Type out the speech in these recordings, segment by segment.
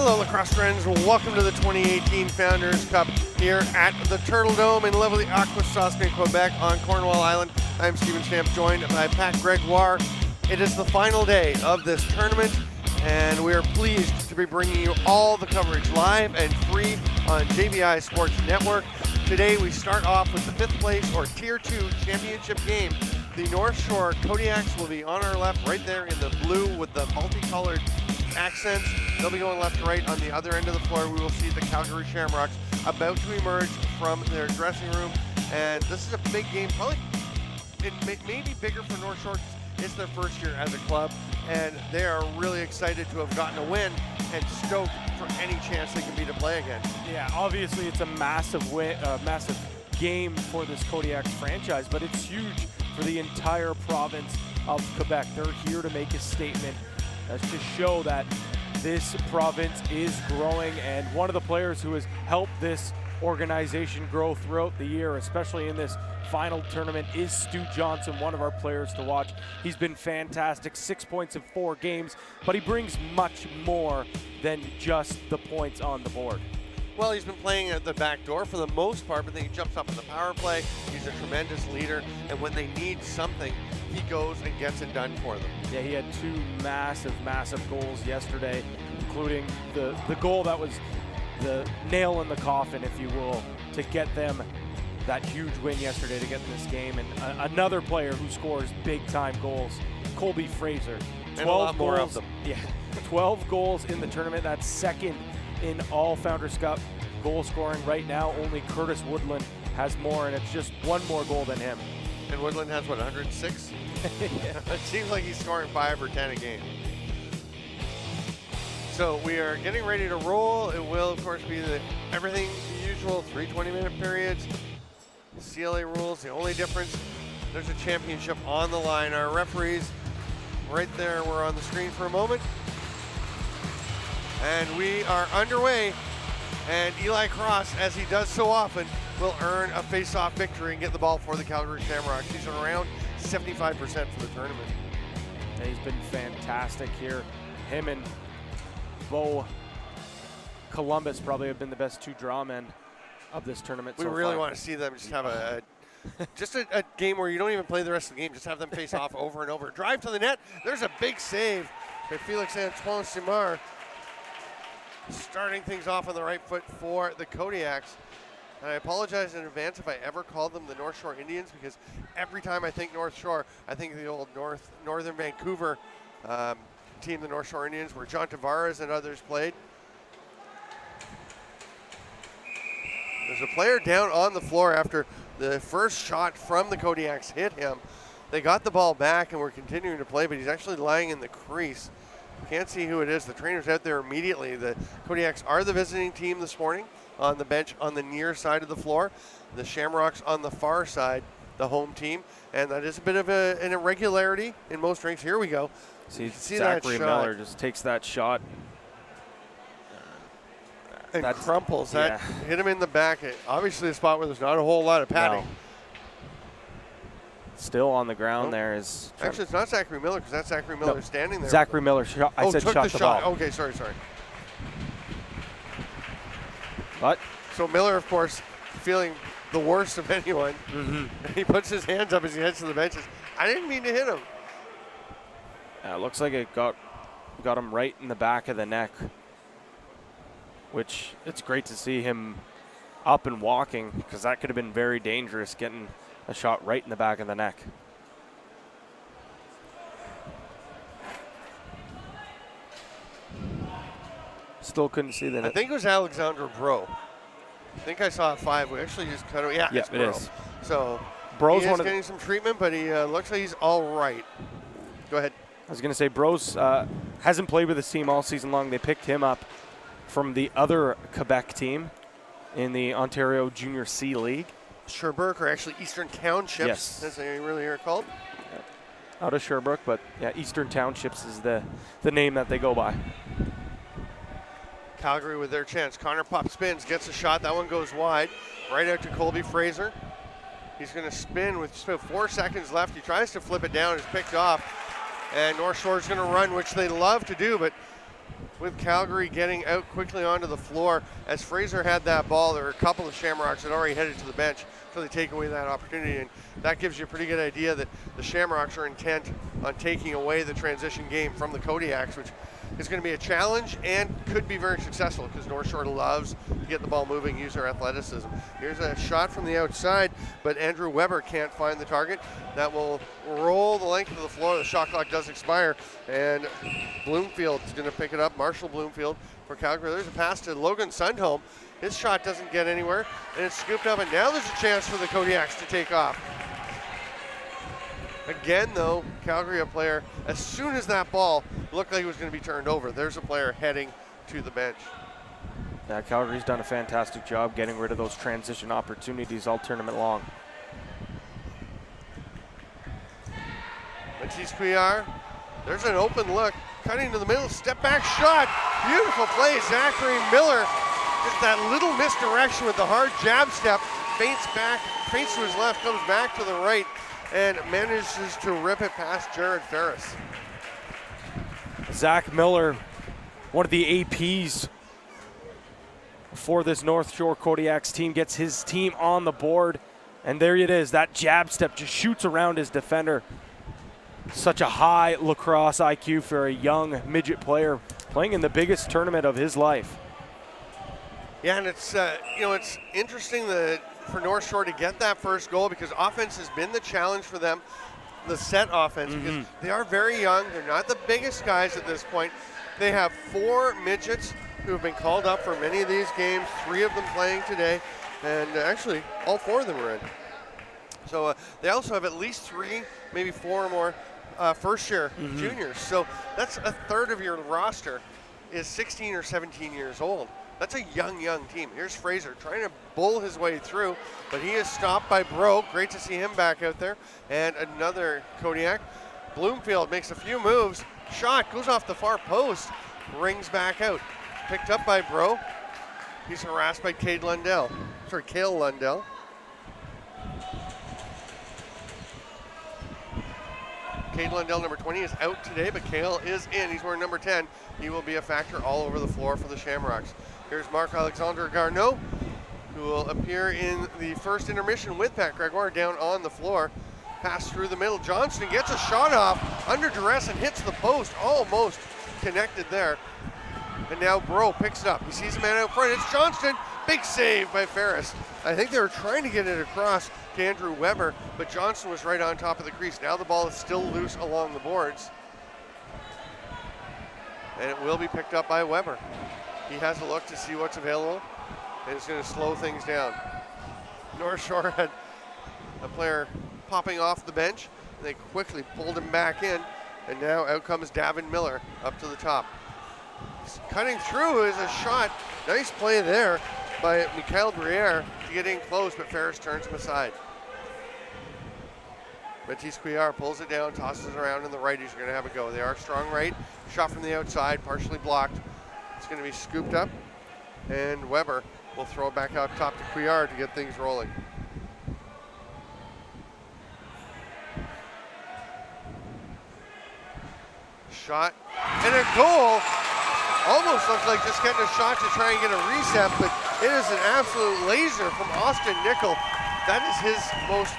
Hello, lacrosse friends. Welcome to the 2018 Founders Cup here at the Turtle Dome in lovely Akwesasne, Quebec on Cornwall Island. I'm Stephen Stamp, joined by Pat Gregoire. It is the final day of this tournament, and we are pleased to be bringing you all the coverage live and free on JVI Sports Network. Today we start off with the 5th place or Tier 2 championship game. The North Shore Kodiaks will be on our left, right there in the blue with the multicolored accents. They'll be going left to right. On the other end of the floor, we will see the Calgary Shamrocks about to emerge from their dressing room. And this is a big game, probably it may be bigger for North Shore. It's their first year as a club, and they are really excited to have gotten a win and stoked for any chance they can be to play again. Yeah, obviously it's a massive win, massive game for this Kodiaks franchise, but it's huge for the entire province of Quebec. They're here to make a statement to show that this province is growing, and one of the players who has helped this organization grow throughout the year, especially in this final tournament, is Stu Johnson, one of our players to watch. He's been fantastic, 6 points in 4 games, but he brings much more than just the points on the board. Well, he's been playing at the back door for the most part, but then he jumps up in the power play. He's a tremendous leader, and when they need something, he goes and gets it done for them. Yeah, he had 2 massive goals yesterday, including the goal that was the nail in the coffin, if you will, to get them that huge win yesterday to get in this game. And another player who scores big-time goals, Colby Fraser. 12 and a lot more of them. Yeah, 12 goals in the tournament. That's second in all Founders Cup goal scoring right now. Only Curtis Woodland has more, and it's just 1 more goal than him. And Woodland has, what, 106? Yeah. It seems like he's scoring 5 or 10 a game. So we are getting ready to roll. It will, of course, be everything usual, 3 20-minute periods. CLA rules, the only difference, there's a championship on the line. Our referees right there were on the screen for a moment. And we are underway. And Eli Cross, as he does so often, will earn a face-off victory and get the ball for the Calgary Shamrocks. He's around 75% for the tournament. Yeah, he's been fantastic here. Him and Bo Columbus probably have been the best 2 draw men of this tournament. We really want to see them just have a game where you don't even play the rest of the game. Just have them face off over and over. Drive to the net. There's a big save by Felix Antoine Simard, starting things off on the right foot for the Kodiaks. And I apologize in advance if I ever called them the North Shore Indians, because every time I think North Shore, I think of the old Northern Vancouver team, the North Shore Indians, where John Tavares and others played. There's a player down on the floor after the first shot from the Kodiaks hit him. They got the ball back and were continuing to play, but he's actually lying in the crease. Can't see who it is. The trainer's out there immediately. The Kodiaks are the visiting team this morning on the bench on the near side of the floor. The Shamrocks on the far side, the home team. And that is a bit of an irregularity in most rinks. Here we go. See Zachary Miller just takes that shot. And crumples. Yeah. That hit him in the back. Obviously a spot where there's not a whole lot of padding. No. Still on the ground there is... Actually, it's not Zachary Miller, because that's Zachary Miller standing there. Zachary Miller shot. I said took shot the ball. Okay, sorry. But so Miller, of course, feeling the worst of anyone. Mm-hmm. He puts his hands up as he heads to the benches. I didn't mean to hit him. It looks like it got him right in the back of the neck, which it's great to see him up and walking, because that could have been very dangerous, getting a shot right in the back of the neck. Still couldn't see the net. I think it was Alexandre Bro. I think I saw a 5. We actually just cut it. Yeah, it's it Bro. is. So Bro's he is getting some treatment, but he looks like he's all right. Go ahead. I was going to say, Bros hasn't played with this team all season long. They picked him up from the other Quebec team in the Ontario Junior C League. Sherbrooke, or actually Eastern Townships, yes, as they really are called. Out of Sherbrooke, but yeah, Eastern Townships is the name that they go by. Calgary with their chance. Connor Pop spins, gets a shot. That one goes wide, right out to Colby Fraser. He's going to spin with just about 4 seconds left. He tries to flip it down. It's picked off. And North Shore's going to run, which they love to do, but with Calgary getting out quickly onto the floor. As Fraser had that ball, there were a couple of Shamrocks that already headed to the bench, so they take away that opportunity, and that gives you a pretty good idea that the Shamrocks are intent on taking away the transition game from the Kodiaks, which is going to be a challenge and could be very successful because North Shore loves to get the ball moving, use their athleticism. Here's a shot from the outside, but Andrew Weber can't find the target. That will roll the length of the floor. The shot clock does expire, and Bloomfield's going to pick it up. Marshall Bloomfield for Calgary. There's a pass to Logan Sundholm. His shot doesn't get anywhere, and it's scooped up, and now there's a chance for the Kodiaks to take off. Again, though, Calgary a player, as soon as that ball looked like it was going to be turned over, there's a player heading to the bench. Yeah, Calgary's done a fantastic job getting rid of those transition opportunities all tournament long. Matisse Couillard, there's an open look, cutting to the middle, step back shot, beautiful play, Zachary Miller, just that little misdirection with the hard jab step, feints to his left, comes back to the right, and manages to rip it past Jared Ferris. Zach Miller, one of the APs for this North Shore Kodiaks team, gets his team on the board, and there it is. That jab step just shoots around his defender. Such a high lacrosse IQ for a young midget player playing in the biggest tournament of his life. Yeah, and it's it's interesting that for North Shore to get that first goal, because offense has been the challenge for them, the set offense, because they are very young. They're not the biggest guys at this point. They have 4 midgets who have been called up for many of these games, 3 of them playing today, and actually all 4 of them are in. So they also have at least 3, maybe 4 or more first-year juniors. So that's a third of your roster is 16 or 17 years old. That's a young team. Here's Fraser trying to bull his way through, but he is stopped by Bro. Great to see him back out there. And another Kodiak. Bloomfield makes a few moves. Shot goes off the far post, rings back out. Picked up by Bro. He's harassed by Cale Lundell. Cade Lundell, number 20, is out today, but Cale is in. He's wearing number 10. He will be a factor all over the floor for the Shamrocks. Here's Marc-Alexandre Garneau, who will appear in the first intermission with Pat Gregoire down on the floor. Pass through the middle. Johnston gets a shot off under duress and hits the post, almost connected there. And now Bro picks it up. He sees a man out front. It's Johnston. Big save by Ferris. I think they were trying to get it across to Andrew Weber, but Johnston was right on top of the crease. Now the ball is still loose along the boards, and it will be picked up by Weber. He has a look to see what's available, and it's going to slow things down. North Shore had a player popping off the bench, and they quickly pulled him back in, and now out comes Davin Miller up to the top. Cutting through is a shot. Nice play there by Mikael Briere to get in close, but Ferris turns him aside. Matisse Couillard pulls it down, tosses it around in the right. He's going to have a go. They are strong right. Shot from the outside, partially blocked. It's going to be scooped up, and Weber will throw it back out top to Couillard to get things rolling. Shot and a goal. Almost looks like just getting a shot to try and get a reset, but it is an absolute laser from Austin Nickel. That is his most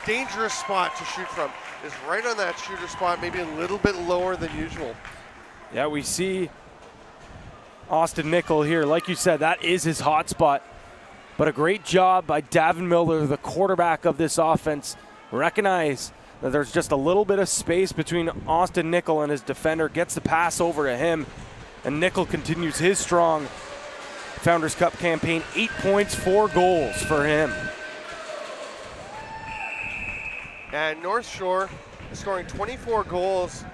dangerous spot to shoot from, is right on that shooter spot, maybe a little bit lower than usual. Yeah, we see Austin Nickel here. Like you said, that is his hot spot. But a great job by Davin Miller, the quarterback of this offense. Recognize that there's just a little bit of space between Austin Nickel and his defender, gets the pass over to him, and Nickel continues his strong Founders Cup campaign. 8 points, 4 goals for him. And North Shore is scoring 24 goals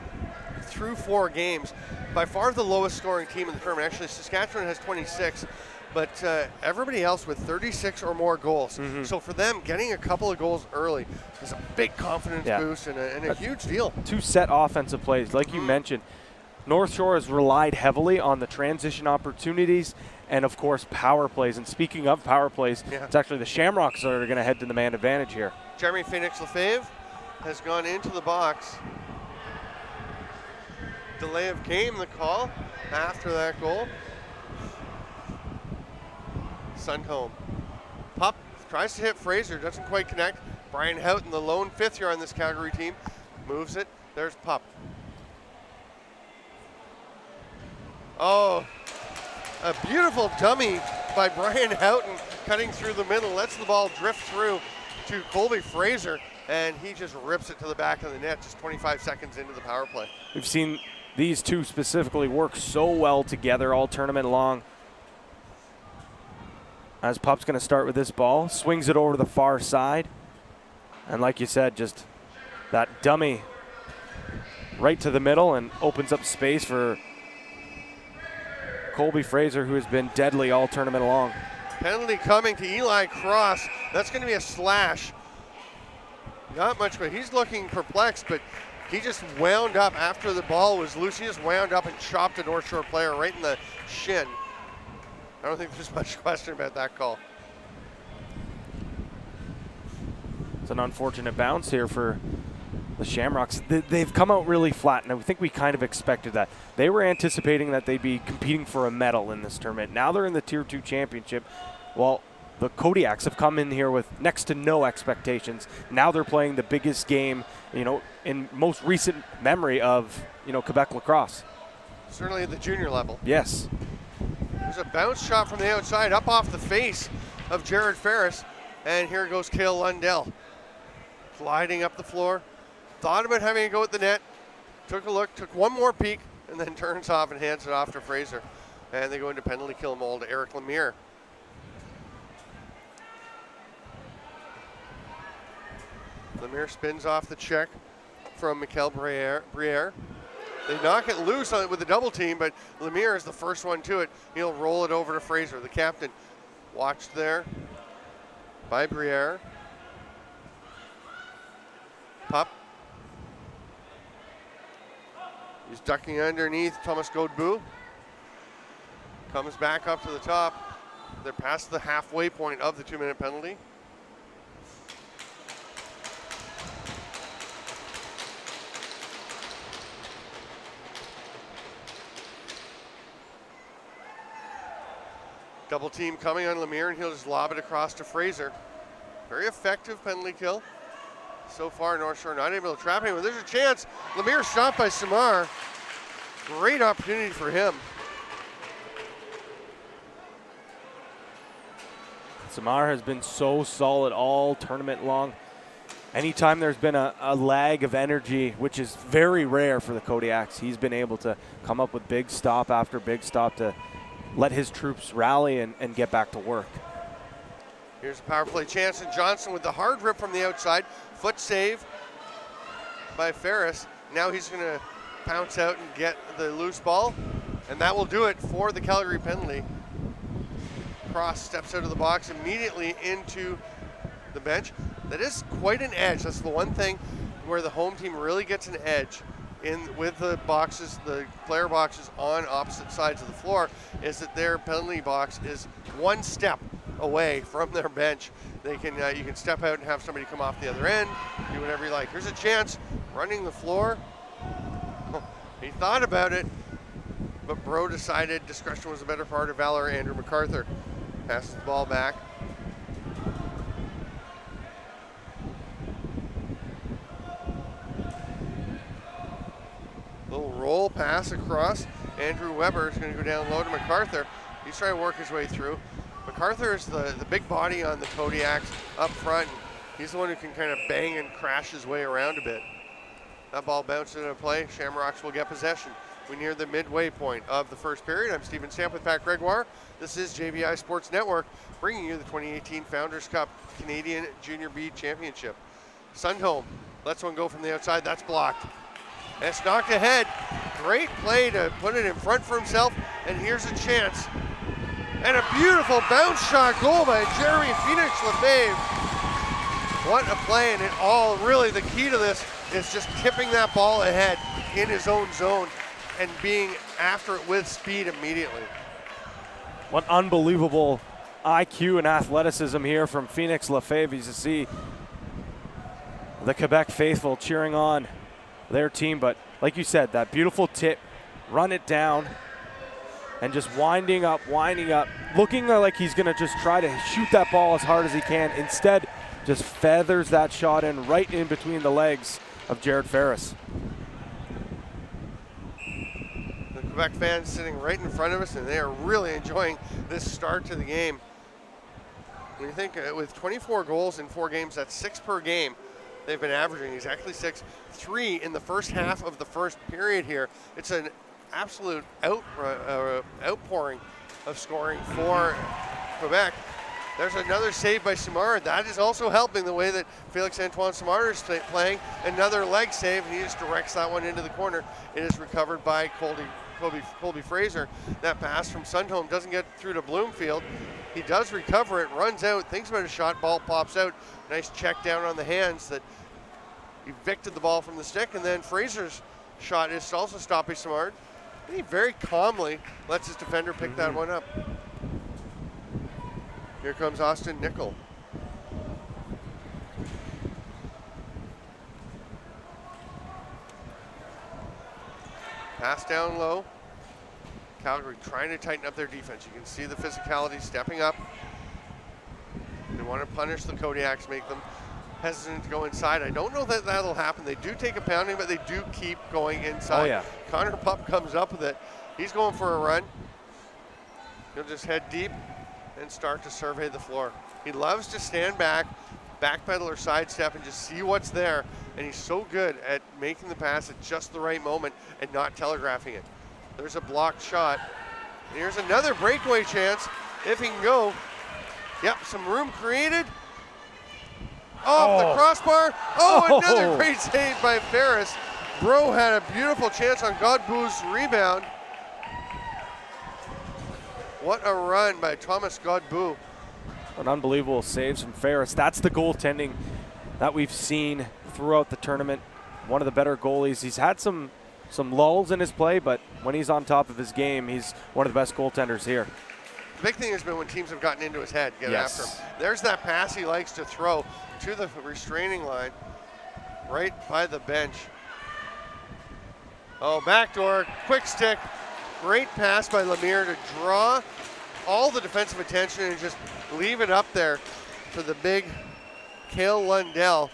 through 4 games. By far the lowest scoring team in the tournament. Actually, Saskatchewan has 26, but everybody else with 36 or more goals. So for them, getting a couple of goals early is a big confidence boost and a huge deal. 2 set offensive plays, like you mentioned. North Shore has relied heavily on the transition opportunities and, of course, power plays. And speaking of power plays, it's actually the Shamrocks that are going to head to the man advantage here. Jeremy Phoenix Lefebvre has gone into the box. delay of game, the call after that goal. Sundholm. Pup tries to hit Fraser, doesn't quite connect. Brian Houghton, the lone fifth year on this Calgary team, moves it. There's Pup. Oh, a beautiful dummy by Brian Houghton, cutting through the middle, lets the ball drift through to Colby Fraser, and he just rips it to the back of the net just 25 seconds into the power play. We've seen these two specifically work so well together all tournament long. As Pup's going to start with this ball, swings it over to the far side. And like you said, just that dummy right to the middle and opens up space for Colby Fraser, who has been deadly all tournament long. Penalty coming to Eli Cross. That's going to be a slash. Not much, but he's looking perplexed, but he just wound up after the ball was loose. He just wound up and chopped a North Shore player right in the shin. I don't think there's much question about that call. It's an unfortunate bounce here for the Shamrocks. They've come out really flat, and I think we kind of expected that. They were anticipating that they'd be competing for a medal in this tournament. Now they're in the Tier 2 championship. Well, the Kodiaks have come in here with next to no expectations. Now they're playing the biggest game, in most recent memory of, Quebec lacrosse. Certainly at the junior level. Yes. There's a bounce shot from the outside, up off the face of Jared Ferris, and here goes Cale Lundell. Gliding up the floor, thought about having a go at the net, took a look, took one more peek, and then turns off and hands it off to Fraser. And they go into penalty kill mode to Eric Lemire. Lemire spins off the check from Mikel Briere. They knock it loose with a double team, but Lemire is the first one to it. He'll roll it over to Fraser, the captain. Watched there by Briere. Pup. He's ducking underneath Thomas Godbout. Comes back up to the top. They're past the halfway point of the 2-minute penalty. Double team coming on Lemire, and he'll just lob it across to Fraser. Very effective penalty kill. So far, North Shore not able to trap anyone. There's a chance. Lemire stopped by Samar. Great opportunity for him. Samar has been so solid all tournament long. Anytime there's been a lag of energy, which is very rare for the Kodiaks, he's been able to come up with big stop after big stop to let his troops rally and get back to work. Here's a power play chance, and Johnson with the hard rip from the outside. Foot save by Ferris. Now he's going to bounce out and get the loose ball, and that will do it for the Calgary penalty. Cross steps out of the box immediately into the bench. That is quite an edge. That's the one thing where the home team really gets an edge with the boxes, the player boxes on opposite sides of the floor, is that their penalty box is one step away from their bench. They can you can step out and have somebody come off the other end, do whatever you like. Here's a chance, running the floor. He thought about it, but Bro decided discretion was the better part of valor. Andrew MacArthur passes the ball back. Little roll pass across. Andrew Weber is going to go down low to MacArthur. He's trying to work his way through. MacArthur is the big body on the Kodiaks up front. He's the one who can kind of bang and crash his way around a bit. That ball bounced into play. Shamrocks will get possession. We near the midway point of the first period. I'm Stephen Stamp with Pat Gregoire. This is JVI Sports Network, bringing you the 2018 Founders Cup Canadian Junior B Championship. Sundholm lets one go from the outside. That's blocked. And it's knocked ahead. Great play to put it in front for himself. And here's a chance. And a beautiful bounce shot goal by Jeremy Phoenix Lefebvre. What a play, and really the key to this is just tipping that ball ahead in his own zone and being after it with speed immediately. What unbelievable IQ and athleticism here from Phoenix Lefebvre. You see the Quebec faithful cheering on their team, but like you said, that beautiful tip run it down, and just winding up, looking like he's going to just try to shoot that ball as hard as he can. Instead, just feathers that shot in right in between the legs of Jared Ferris. The Quebec fans sitting right in front of us, and they are really enjoying this start to the game. When you think with 24 goals in 4 games, that's 6 per game. They've been averaging exactly 6, 3 in the first half of the first period here. It's an absolute outpouring of scoring for Quebec. There's another save by Simard. That is also helping the way that Félix-Antoine Simard is playing. Another leg save, and he just directs that one into the corner. It is recovered by Colby Fraser. That pass from Sundholm doesn't get through to Bloomfield. He does recover it, runs out, thinks about a shot, ball pops out. Nice check down on the hands that evicted the ball from the stick, and then Fraser's shot is also stopped by Simard. And he very calmly lets his defender pick that one up. Here comes Austin Nickel. Pass down low. Calgary trying to tighten up their defense. You can see the physicality stepping up. They want to punish the Kodiaks, make them hesitant to go inside. I don't know that that'll happen. They do take a pounding, but they do keep going inside. Oh, yeah. Connor Pup comes up with it. He's going for a run. He'll just head deep and start to survey the floor. He loves to stand back, backpedal or sidestep, and just see what's there. And he's so good at making the pass at just the right moment and not telegraphing it. There's a blocked shot. And here's another breakaway chance if he can go. Yep, some room created. Off the crossbar. Another great save by Ferris. Bro had a beautiful chance on Godbout's rebound. What a run by Thomas Godbout. An unbelievable save from Ferris. That's the goaltending that we've seen throughout the tournament. One of the better goalies. He's had some lulls in his play, but when he's on top of his game, he's one of the best goaltenders here. The big thing has been when teams have gotten into his head, get after him. There's that pass he likes to throw to the restraining line, right by the bench. Backdoor, quick stick, great pass by Lemire to draw all the defensive attention and just leave it up there for the big Cale Lundell,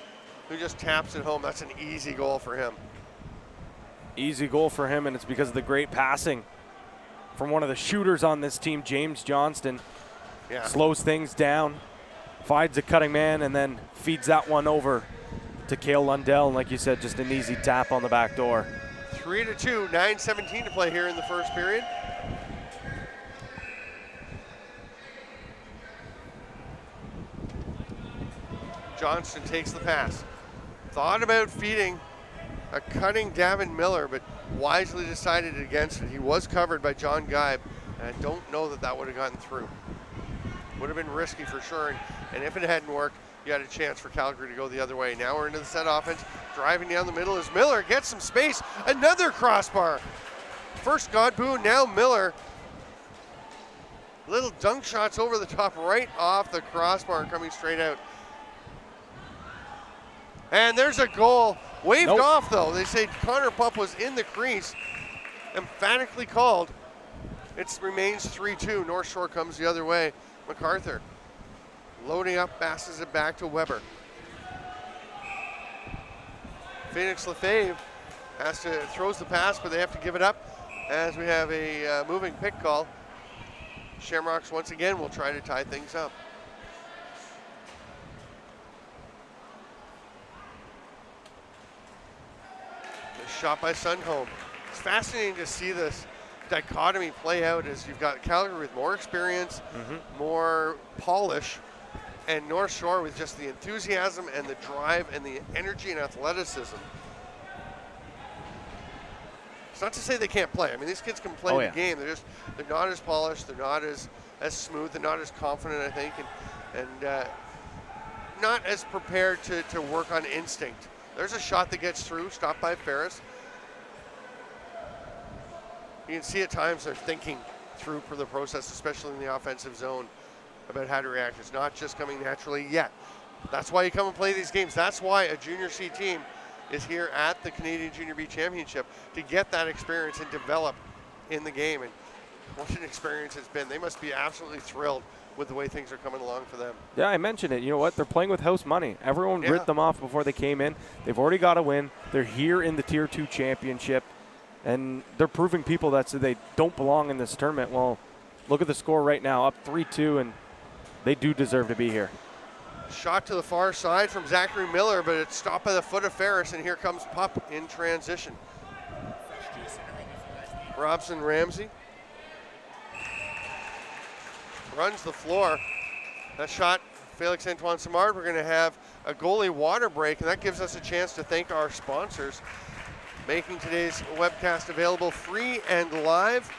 who just taps it home. That's an easy goal for him. Easy goal for him, and it's because of the great passing from one of the shooters on this team, James Johnston. Yeah. Slows things down, finds a cutting man, and then feeds that one over to Cale Lundell. And like you said, just an easy tap on the back door. 3-2, 9:17 to play here in the first period. Johnston takes the pass. Thought about feeding a cutting Davin Miller, but wisely decided against it. He was covered by John Geib, and I don't know that that would have gotten through. Would have been risky for sure, and if it hadn't worked, you had a chance for Calgary to go the other way. Now we're into the set offense. Driving down the middle is Miller, gets some space. Another crossbar. First Godbout, now Miller. Little dunk shots over the top, right off the crossbar and coming straight out. And there's a goal. Waved off though. They say Connor Pup was in the crease. Emphatically called. It remains 3-2. North Shore comes the other way. MacArthur loading up, passes it back to Weber. Phoenix Lefebvre throws the pass, but they have to give it up as we have a moving pick call. Shamrocks once again will try to tie things up. The shot by Sundholm. It's fascinating to see this dichotomy play out as you've got Calgary with more experience, more polish, and North Shore with just the enthusiasm and the drive and the energy and athleticism. It's not to say they can't play. I mean, these kids can play the game. They're not as polished. They're not as smooth. They're not as confident, I think, and not as prepared to work on instinct. There's a shot that gets through, stopped by Ferris. You can see at times they're thinking through for the process, especially in the offensive zone, about how to react. It's not just coming naturally yet. That's why you come and play these games. That's why a junior C team is here at the Canadian Junior B Championship to get that experience and develop in the game. And what an experience it's been. They must be absolutely thrilled with the way things are coming along for them. Yeah, I mentioned it. You know what? They're playing with house money. Everyone ripped them off before they came in. They've already got a win. They're here in the Tier 2 championship, and they're proving people that they don't belong in this tournament. Well, look at the score right now, up 3-2, and they do deserve to be here. Shot to the far side from Zachary Miller, but it's stopped by the foot of Ferris, and here comes Pup in transition. Robson Ramsey runs the floor. That shot, Felix Antoine Simard. We're going to have a goalie water break, and that gives us a chance to thank our sponsors, making today's webcast available free and live.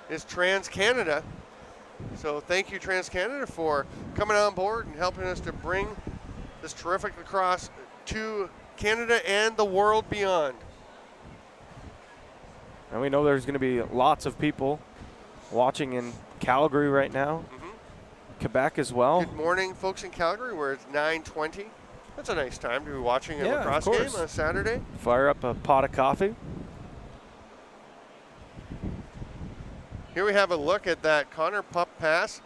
Is TransCanada. So thank you, TransCanada, for coming on board and helping us to bring this terrific lacrosse to Canada and the world beyond. And we know there's going to be lots of people watching in Calgary right now, Quebec as well. Good morning, folks in Calgary, where it's 9:20. That's a nice time to be watching a lacrosse game on a Saturday. Fire up a pot of coffee. Here we have a look at that Connor Pup pass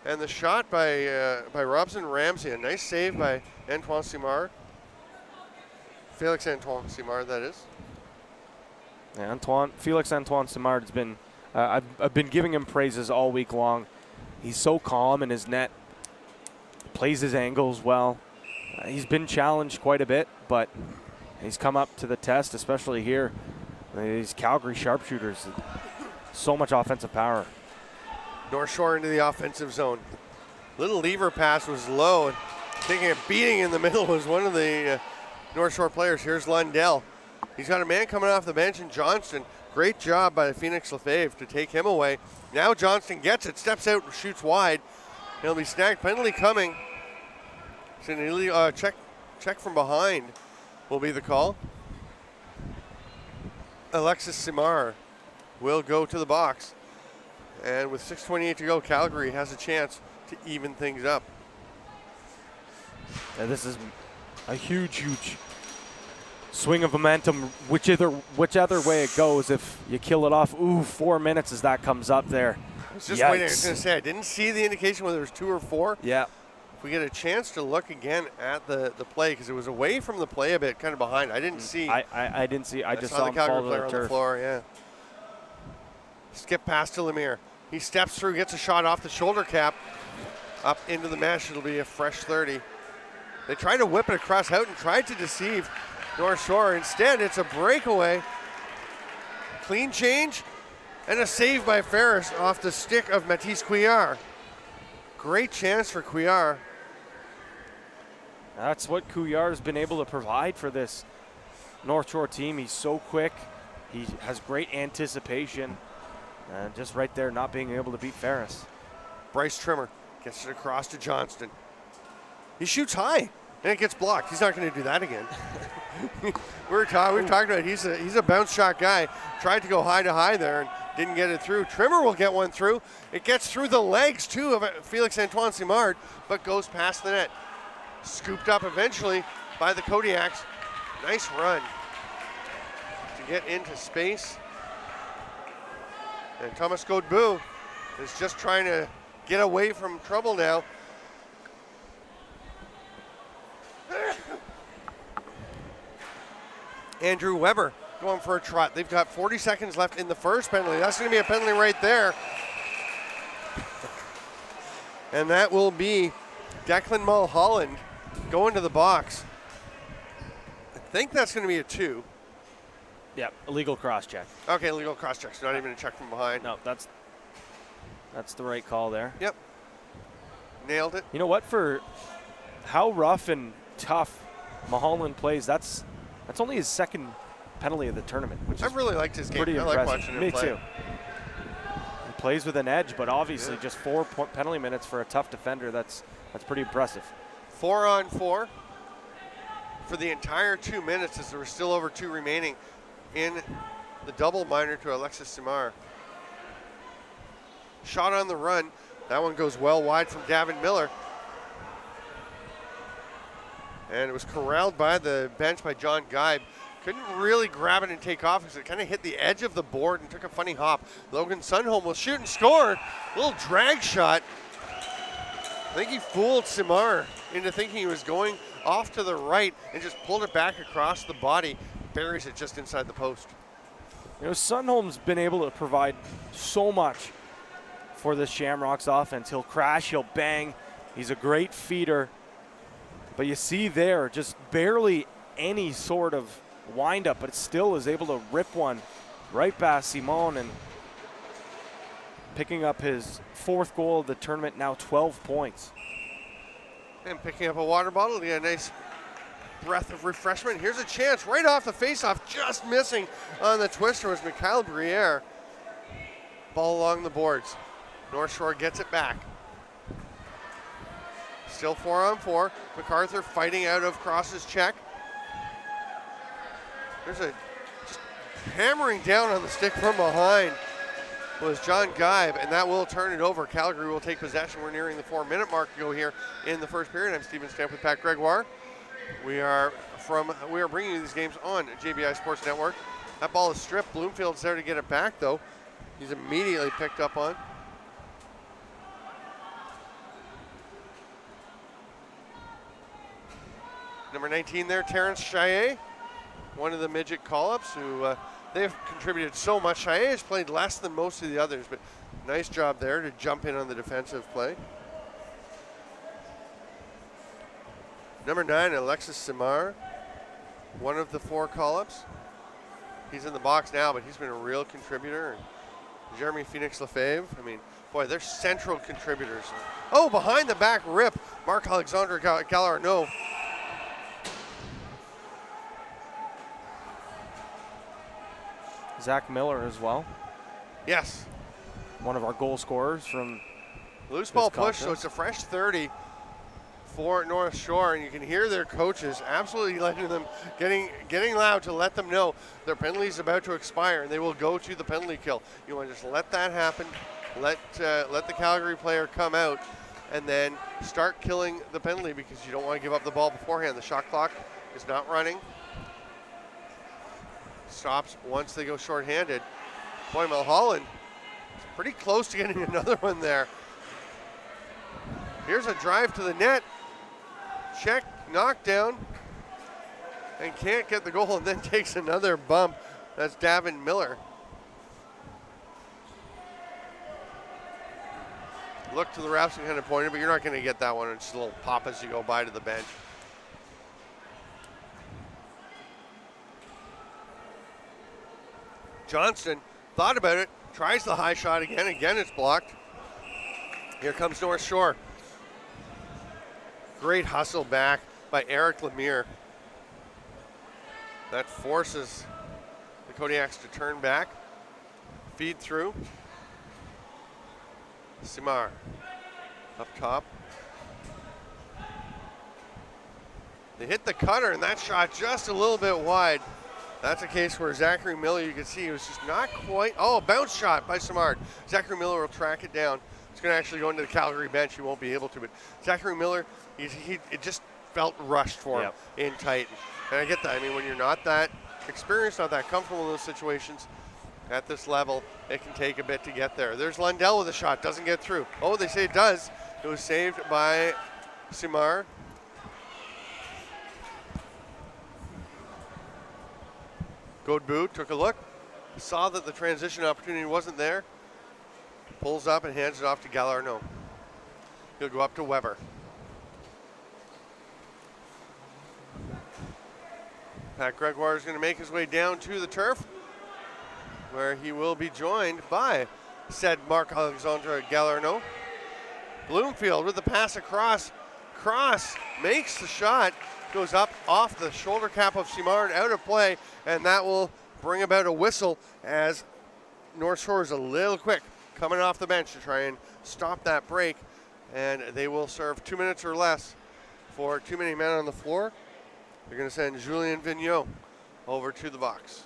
and the shot by Robson Ramsey. A nice save by Antoine Simard. Felix Antoine Simard, that is. Yeah, Felix Antoine Simard has been, I've been giving him praises all week long. He's so calm in his net, plays his angles well. He's been challenged quite a bit, but he's come up to the test, especially here. These Calgary sharpshooters, so much offensive power. North Shore into the offensive zone. Little lever pass was low, and taking a beating in the middle was one of the North Shore players. Here's Lundell. He's got a man coming off the bench in Johnston. Great job by Phoenix Lefebvre to take him away. Now Johnston gets it, steps out and shoots wide. He'll be snagged. Penalty coming. So an illegal, check from behind will be the call. Alexis Simard will go to the box. And with 6:28 to go, Calgary has a chance to even things up. And this is a huge swing of momentum, whichever way it goes. If you kill it off, 4 minutes as that comes up there. I was just waiting. I was going to say, I didn't see the indication whether it was 2 or 4. Yeah. If we get a chance to look again at the play, because it was away from the play a bit, kind of behind. I didn't see. I didn't see. I just saw the him Calgary fall player to on the the floor, yeah. Skip past to Lemire. He steps through, gets a shot off the shoulder cap, up into the mesh. It'll be a fresh 30. They tried to whip it across Houghton, tried to deceive North Shore. Instead, it's a breakaway. Clean change and a save by Ferris off the stick of Mathis Couillard. Great chance for Couillard. That's what Couillard has been able to provide for this North Shore team. He's so quick. He has great anticipation. And just right there, not being able to beat Ferris. Bryce Trimmer gets it across to Johnston. He shoots high, and it gets blocked. He's not going to do that again. We've talked about it. He's a bounce shot guy. Tried to go high to high there and didn't get it through. Trimmer will get one through. It gets through the legs, too, of Felix Antoine Simard, but goes past the net. Scooped up eventually by the Kodiaks. Nice run to get into space. And Thomas Godbout is just trying to get away from trouble now. Andrew Weber going for a trot. They've got 40 seconds left in the first penalty. That's going to be a penalty right there. And that will be Declan Mulholland going to the box. I think that's going to be a 2. Yeah, illegal cross check. Okay, illegal cross check. So not even a check from behind. No, that's the right call there. Yep. Nailed it. You know what? For how rough and tough Mulholland plays, that's only his second penalty of the tournament, which is I really liked his game. Pretty I impressive. like watching him Me play. too. He plays with an edge, but obviously just 4 penalty minutes for a tough defender. That's pretty impressive. 4-on-4 for the entire 2 minutes, as there were still over 2 remaining in the double minor to Alexis Simard. Shot on the run That one goes well wide from Davin Miller. And it was corralled by the bench by John Geib. Couldn't really grab it and take off because it kind of hit the edge of the board and took a funny hop. Logan Sunholm will shoot and score. Little drag shot. I think he fooled Simar into thinking he was going off to the right and just pulled it back across the body. Buries it just inside the post. You know, Sunholm's been able to provide so much for the Shamrocks offense. He'll crash, he'll bang. He's a great feeder. But you see there, just barely any sort of windup, but still is able to rip one right past Simon and picking up his 4th goal of the tournament, now 12 points. And picking up a water bottle to get a nice breath of refreshment. Here's a chance right off the faceoff, just missing on the twister was Mikhail Briere. Ball along the boards. North Shore gets it back. Still 4-on-4. MacArthur fighting out of Cross's check. There's a just hammering down on the stick from behind was John Geib, and that will turn it over. Calgary will take possession. We're nearing the 4-minute mark to go here in the first period. I'm Stephen Stamp with Pat Gregoire. We are bringing you these games on JVI Sports Network. That ball is stripped. Bloomfield's there to get it back, though. He's immediately picked up on. Number 19 there, Terrence Chaillet, one of the midget call-ups who they've contributed so much. Chaillet has played less than most of the others, but nice job there to jump in on the defensive play. Number 9, Alexis Simar, one of the 4 call-ups. He's in the box now, but he's been a real contributor. And Jeremy Phoenix Lefebvre, I mean, boy, they're central contributors. Oh, behind the back rip, Marc-Alexandre Gallarneau. Zach Miller as well. Yes. One of our goal scorers from loose ball push, so it's a fresh 30 for North Shore, and you can hear their coaches absolutely letting them, getting loud to let them know their penalty is about to expire, and they will go to the penalty kill. You want to just let that happen, let the Calgary player come out, and then start killing the penalty because you don't want to give up the ball beforehand. The shot clock is not running. Stops once they go shorthanded. Boy, Mulholland is pretty close to getting another one there. Here's a drive to the net. Check, knockdown, and can't get the goal, and then takes another bump. That's Davin Miller. Look to the refs and kind of pointed, but you're not going to get that one. It's just a little pop as you go by to the bench. Johnston thought about it, tries the high shot again. Again, it's blocked. Here comes North Shore. Great hustle back by Eric Lemire. That forces the Kodiaks to turn back, feed through. Simar up top. They hit the cutter, and that shot just a little bit wide. That's a case where Zachary Miller, you can see, he was just not quite. Oh, a bounce shot by Simard. Zachary Miller will track it down. It's going to actually go into the Calgary bench. He won't be able to, but Zachary Miller, it just felt rushed for him in tight. And I get that. I mean, when you're not that experienced, not that comfortable in those situations at this level, it can take a bit to get there. There's Lundell with a shot, doesn't get through. Oh, they say it does. It was saved by Simar. Godbout took a look, saw that the transition opportunity wasn't there, pulls up and hands it off to Gallarneau. He'll go up to Weber. Pat Gregoire is going to make his way down to the turf, where he will be joined by said Marc-Alexandre Gallarneau. Bloomfield with the pass across. Cross makes the shot, goes up off the shoulder cap of Simard, out of play, and that will bring about a whistle as North Shore is a little quick coming off the bench to try and stop that break, and they will serve 2 minutes or less for too many men on the floor. They're going to send Julien Vigneault over to the box.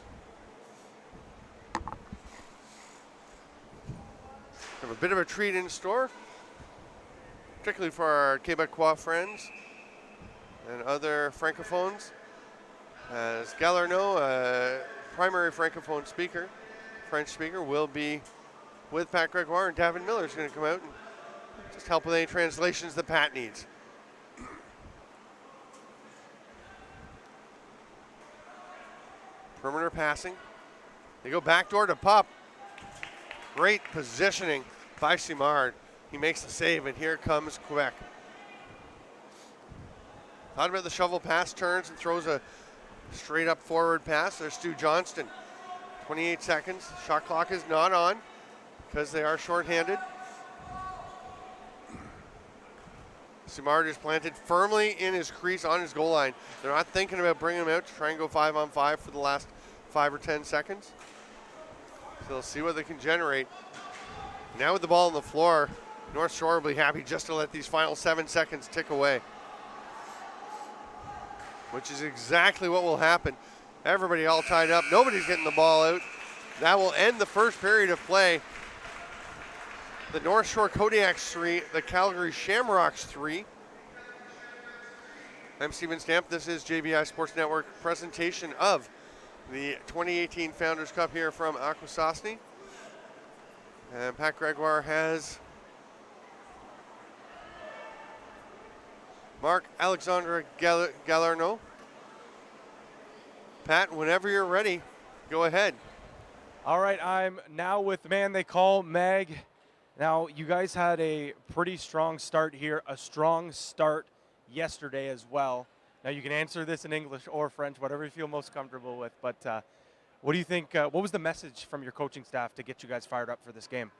Have a bit of a treat in store. particularly for our Quebecois friends and other francophones, as Galarno, a primary francophone speaker, French speaker, will be with Pat Gregoire, and Davin Miller is going to come out and just help with any translations that Pat needs. Perimeter passing. They go backdoor to Pup. Great positioning by Simard. He makes the save, and here comes Quebec. Thought about the shovel pass, turns and throws a straight up forward pass. There's Stu Johnston. 28 seconds. Shot clock is not on because they are shorthanded. Simard is planted firmly in his crease on his goal line. They're not thinking about bringing him out to try and go 5-on-5 for the last 5 or 10 seconds. So they'll see what they can generate. Now with the ball on the floor, North Shore will be happy just to let these final 7 seconds tick away, which is exactly what will happen. Everybody all tied up. Nobody's getting the ball out. That will end the first period of play. The North Shore Kodiaks 3, the Calgary Shamrocks 3. I'm Steven Stamp. This is JVI Sports Network presentation of the 2018 Founders Cup here from Akwesasne. And Pat Gregoire has Mark Alexandre Galarno. Pat, whenever you're ready, go ahead. All right, I'm now with the man they call Meg. Now, you guys had a pretty strong start here, a strong start yesterday as well. Now, you can answer this in English or French, whatever you feel most comfortable with. But what do you think, what was the message from your coaching staff to get you guys fired up for this game?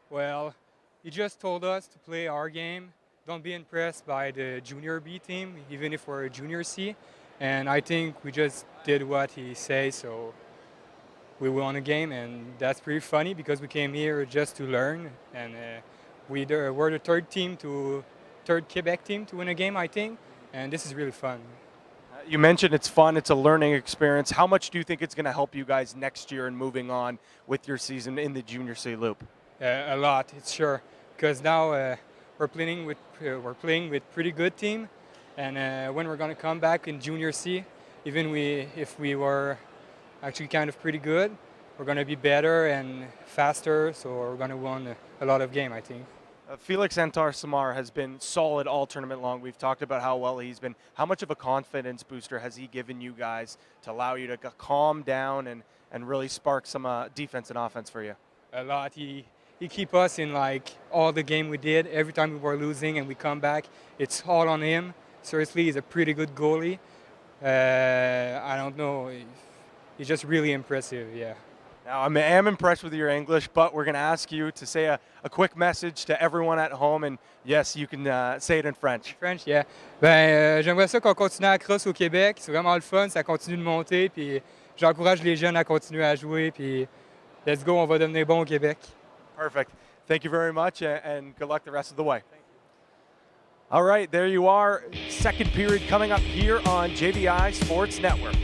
Well, he just told us to play our game. Don't be impressed by the Junior B team, even if we're a Junior C. And I think we just did what he says, so we won a game, and that's pretty funny because we came here just to learn, and we're the third Quebec team to win a game, I think, and this is really fun. You mentioned it's fun, it's a learning experience. How much do you think it's going to help you guys next year in moving on with your season in the Junior C loop? A lot, it's sure, because now we're playing with pretty good team, and when we're going to come back in Junior C, even if we were actually kind of pretty good, we're going to be better and faster, so we're going to win a lot of games, I think. Felix Antar-Samar has been solid all tournament long. We've talked about how well he's been. How much of a confidence booster has he given you guys to allow you to calm down and really spark some defense and offense for you? A lot. He keep us in like all the game we did. Every time we were losing and we come back, it's all on him. Seriously, he's a pretty good goalie. I don't know. He's just really impressive, yeah. Now, I am impressed with your English, but we're going to ask you to say a quick message to everyone at home, and yes, you can say it in French. French, yeah. Ben, j'aimerais ça qu'on continue à cross au Québec. C'est vraiment le fun, ça continue de monter, puis j'encourage les jeunes à continuer à jouer, puis let's go, on va devenir bon au Québec. Perfect. Thank you very much, and good luck the rest of the way. All right, there you are. Second period coming up here on JVI Sports Network.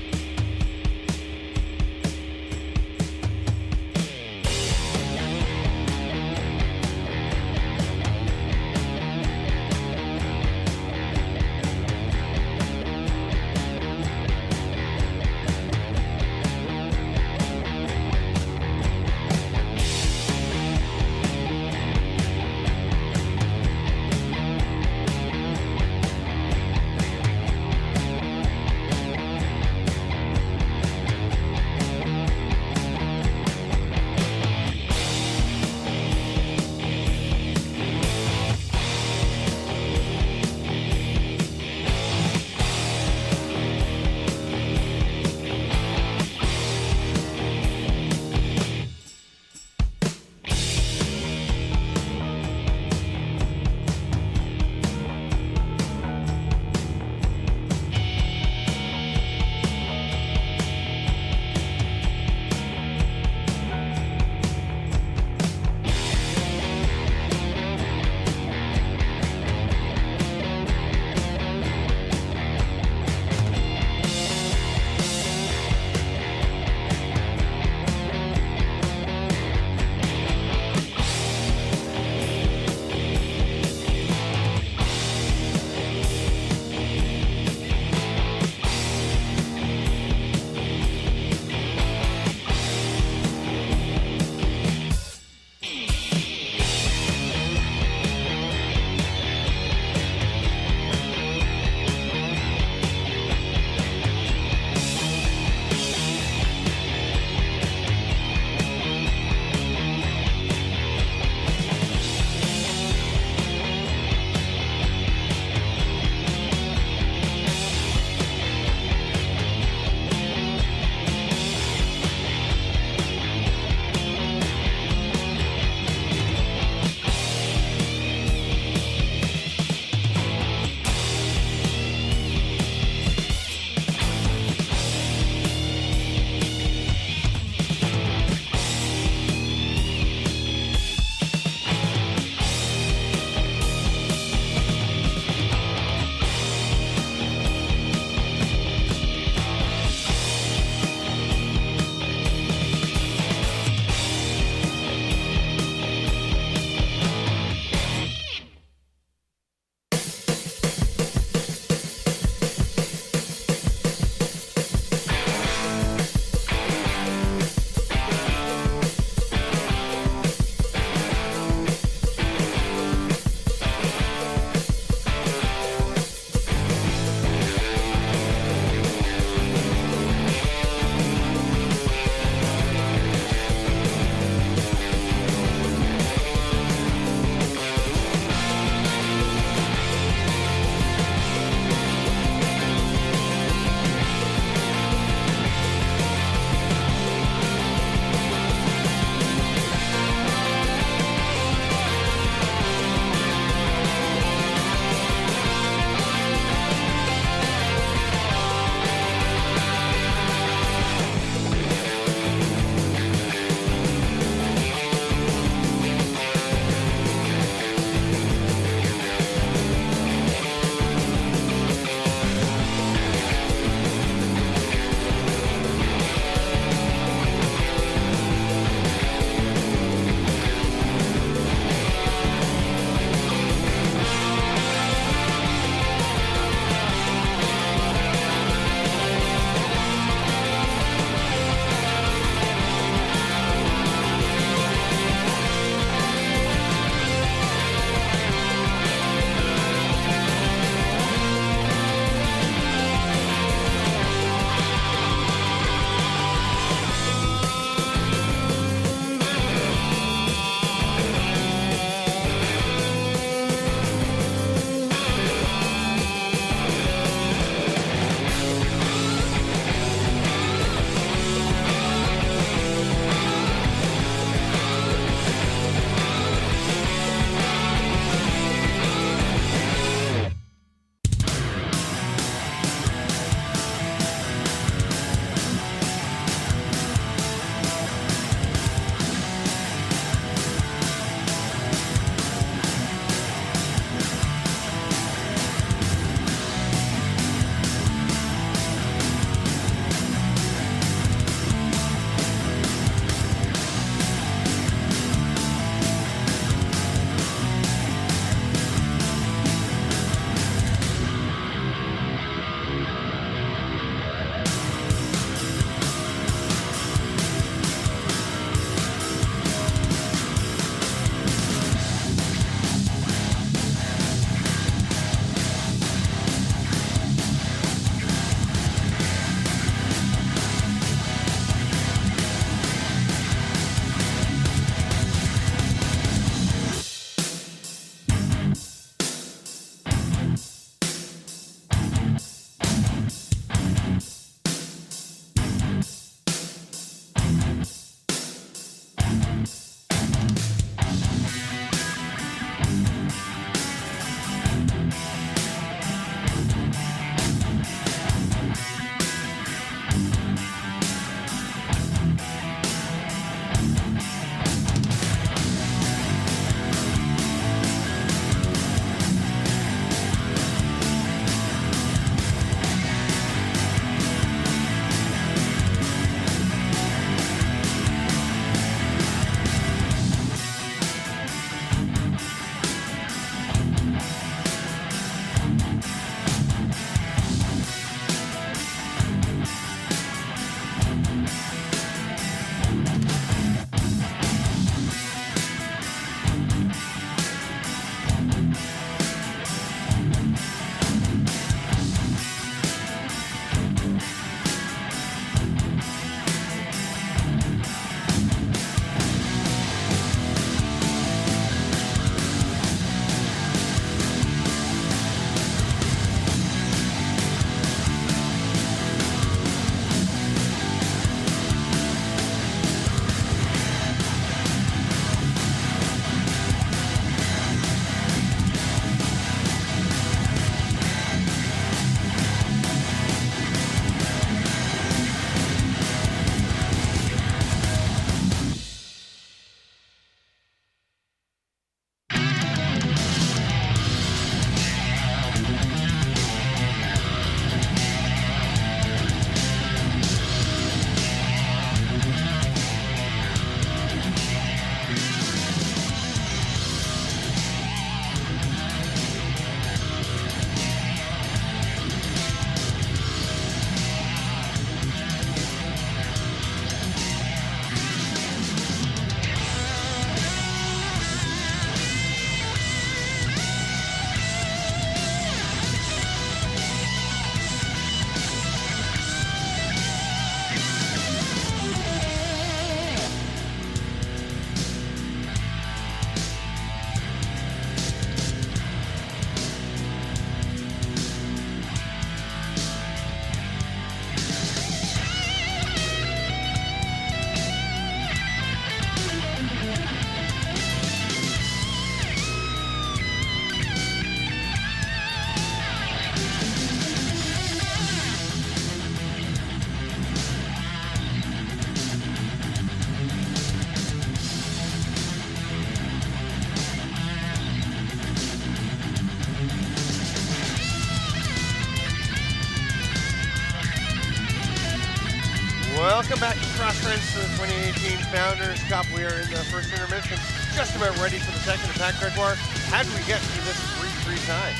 Welcome back to Cross Friends to the 2018 Founders Cup. We are in the first intermission, just about ready for the second. Pat Gregoire, how did we get to this 3-3 tie?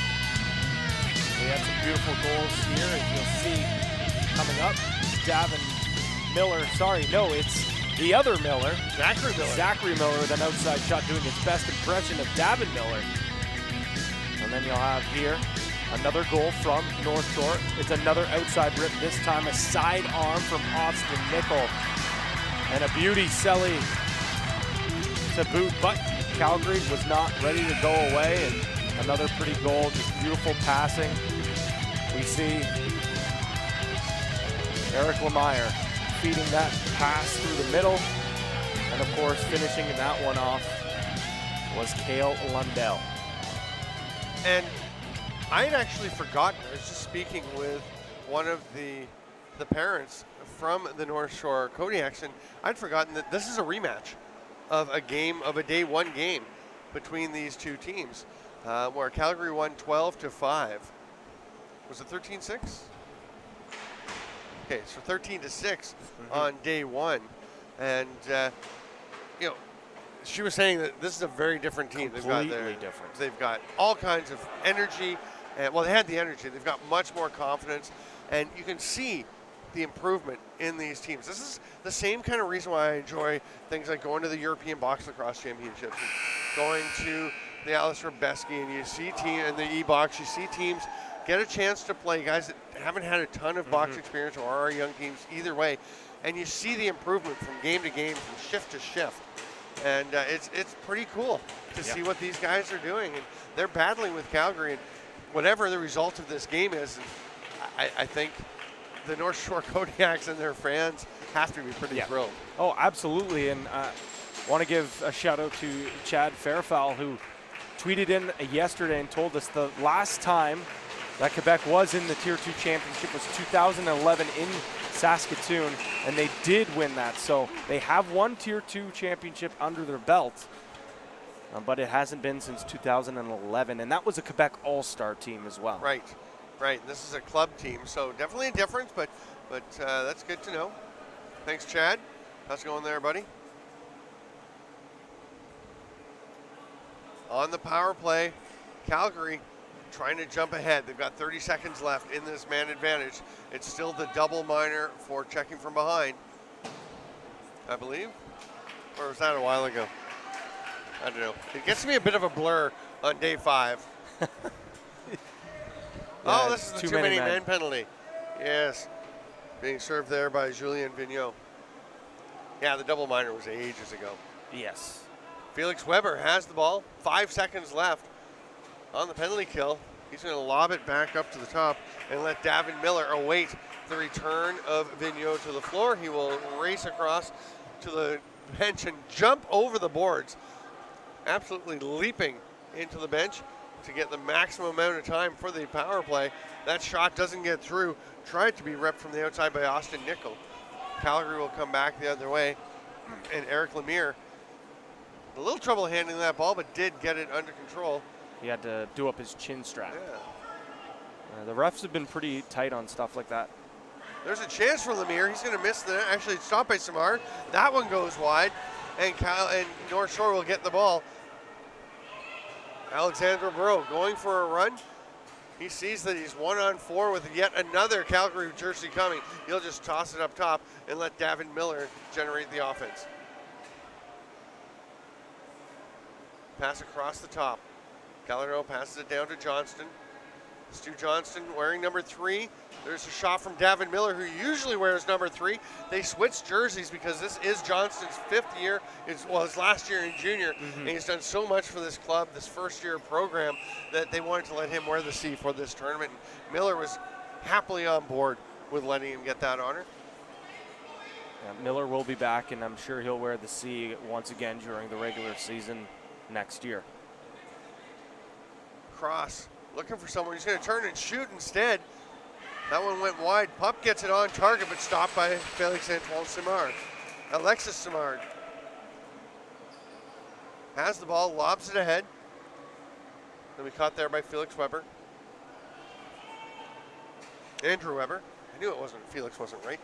We had some beautiful goals here, as you'll see coming up. Davin Miller, sorry, no, it's the other Miller. Zachary Miller with an outside shot doing his best impression of Davin Miller. And then you'll have here another goal from North Shore. It's another outside rip, this time a side arm from Austin Nickel. And a beauty Selly to boot, but Calgary was not ready to go away. And another pretty goal, just beautiful passing. We see Eric Lemire feeding that pass through the middle. And of course, finishing that one off was Cale Lundell. And I had actually forgotten. I was just speaking with one of the parents from the North Shore Kodiaks, and I'd forgotten that this is a rematch of a day one game between these two teams, where Calgary won 12-5. Was it 13-6? Okay, so 13-6 on day one, and you know, she was saying that this is a very different team. Completely different. They've got all kinds of energy. Well, they had the energy. They've got much more confidence, and you can see the improvement in these teams. This is the same kind of reason why I enjoy things like going to the European Box Lacrosse Championships, and going to the Alice Rebeski, and you see and the E-Box. You see teams get a chance to play guys that haven't had a ton of box experience or are young teams either way, and you see the improvement from game to game, from shift to shift. And it's pretty cool to see what these guys are doing, and they're battling with Calgary. And whatever the result of this game is, I think the North Shore Kodiaks and their fans have to be pretty thrilled. Oh, absolutely. And I want to give a shout out to Chad Fairfowl, who tweeted in yesterday and told us the last time that Quebec was in the Tier 2 championship was 2011 in Saskatoon, and they did win that. So they have one Tier 2 championship under their belt. But it hasn't been since 2011, and that was a Quebec All-Star team as well. Right. This is a club team, so definitely a difference, but that's good to know. Thanks, Chad. How's it going there, buddy? On the power play, Calgary trying to jump ahead. They've got 30 seconds left in this man advantage. It's still the double minor for checking from behind, I believe. Or was that a while ago? I don't know. It gets to be a bit of a blur on day 5. Oh, this is the too many men penalty. Yes. Being served there by Julien Vigneault. Yeah, the double minor was ages ago. Yes. Felix Weber has the ball. 5 seconds left on the penalty kill. He's going to lob it back up to the top and let Davin Miller await the return of Vigneault to the floor. He will race across to the bench and jump over the boards, absolutely leaping into the bench to get the maximum amount of time for the power play. That shot doesn't get through. Tried to be repped from the outside by Austin Nickel. Calgary will come back the other way, and Eric Lemire, a little trouble handling that ball, but did get it under control. He had to do up his chin strap. Yeah. The refs have been pretty tight on stuff like that. There's a chance for Lemire. He's going to miss the, actually stopped by Samar. That one goes wide, and North Shore will get the ball. Alexander Burrow going for a run. He sees that he's 1-on-4 with yet another Calgary jersey coming. He'll just toss it up top and let Davin Miller generate the offense. Pass across the top. Calgary passes it down to Johnston. Stu Johnston wearing number 3. There's a shot from Davin Miller, who usually wears number 3. They switched jerseys because this is Johnston's 5th year. His last year in junior, and he's done so much for this club, this first-year program, that they wanted to let him wear the C for this tournament. Miller was happily on board with letting him get that honor. Yeah, Miller will be back, and I'm sure he'll wear the C once again during the regular season next year. Cross. Looking for someone who's going to turn and shoot instead. That one went wide. Pup gets it on target, but stopped by Felix Antoine Simard. Alexis Simard has the ball, lobs it ahead. Then we caught there by Felix Weber. Andrew Weber. I knew it wasn't. Felix wasn't right.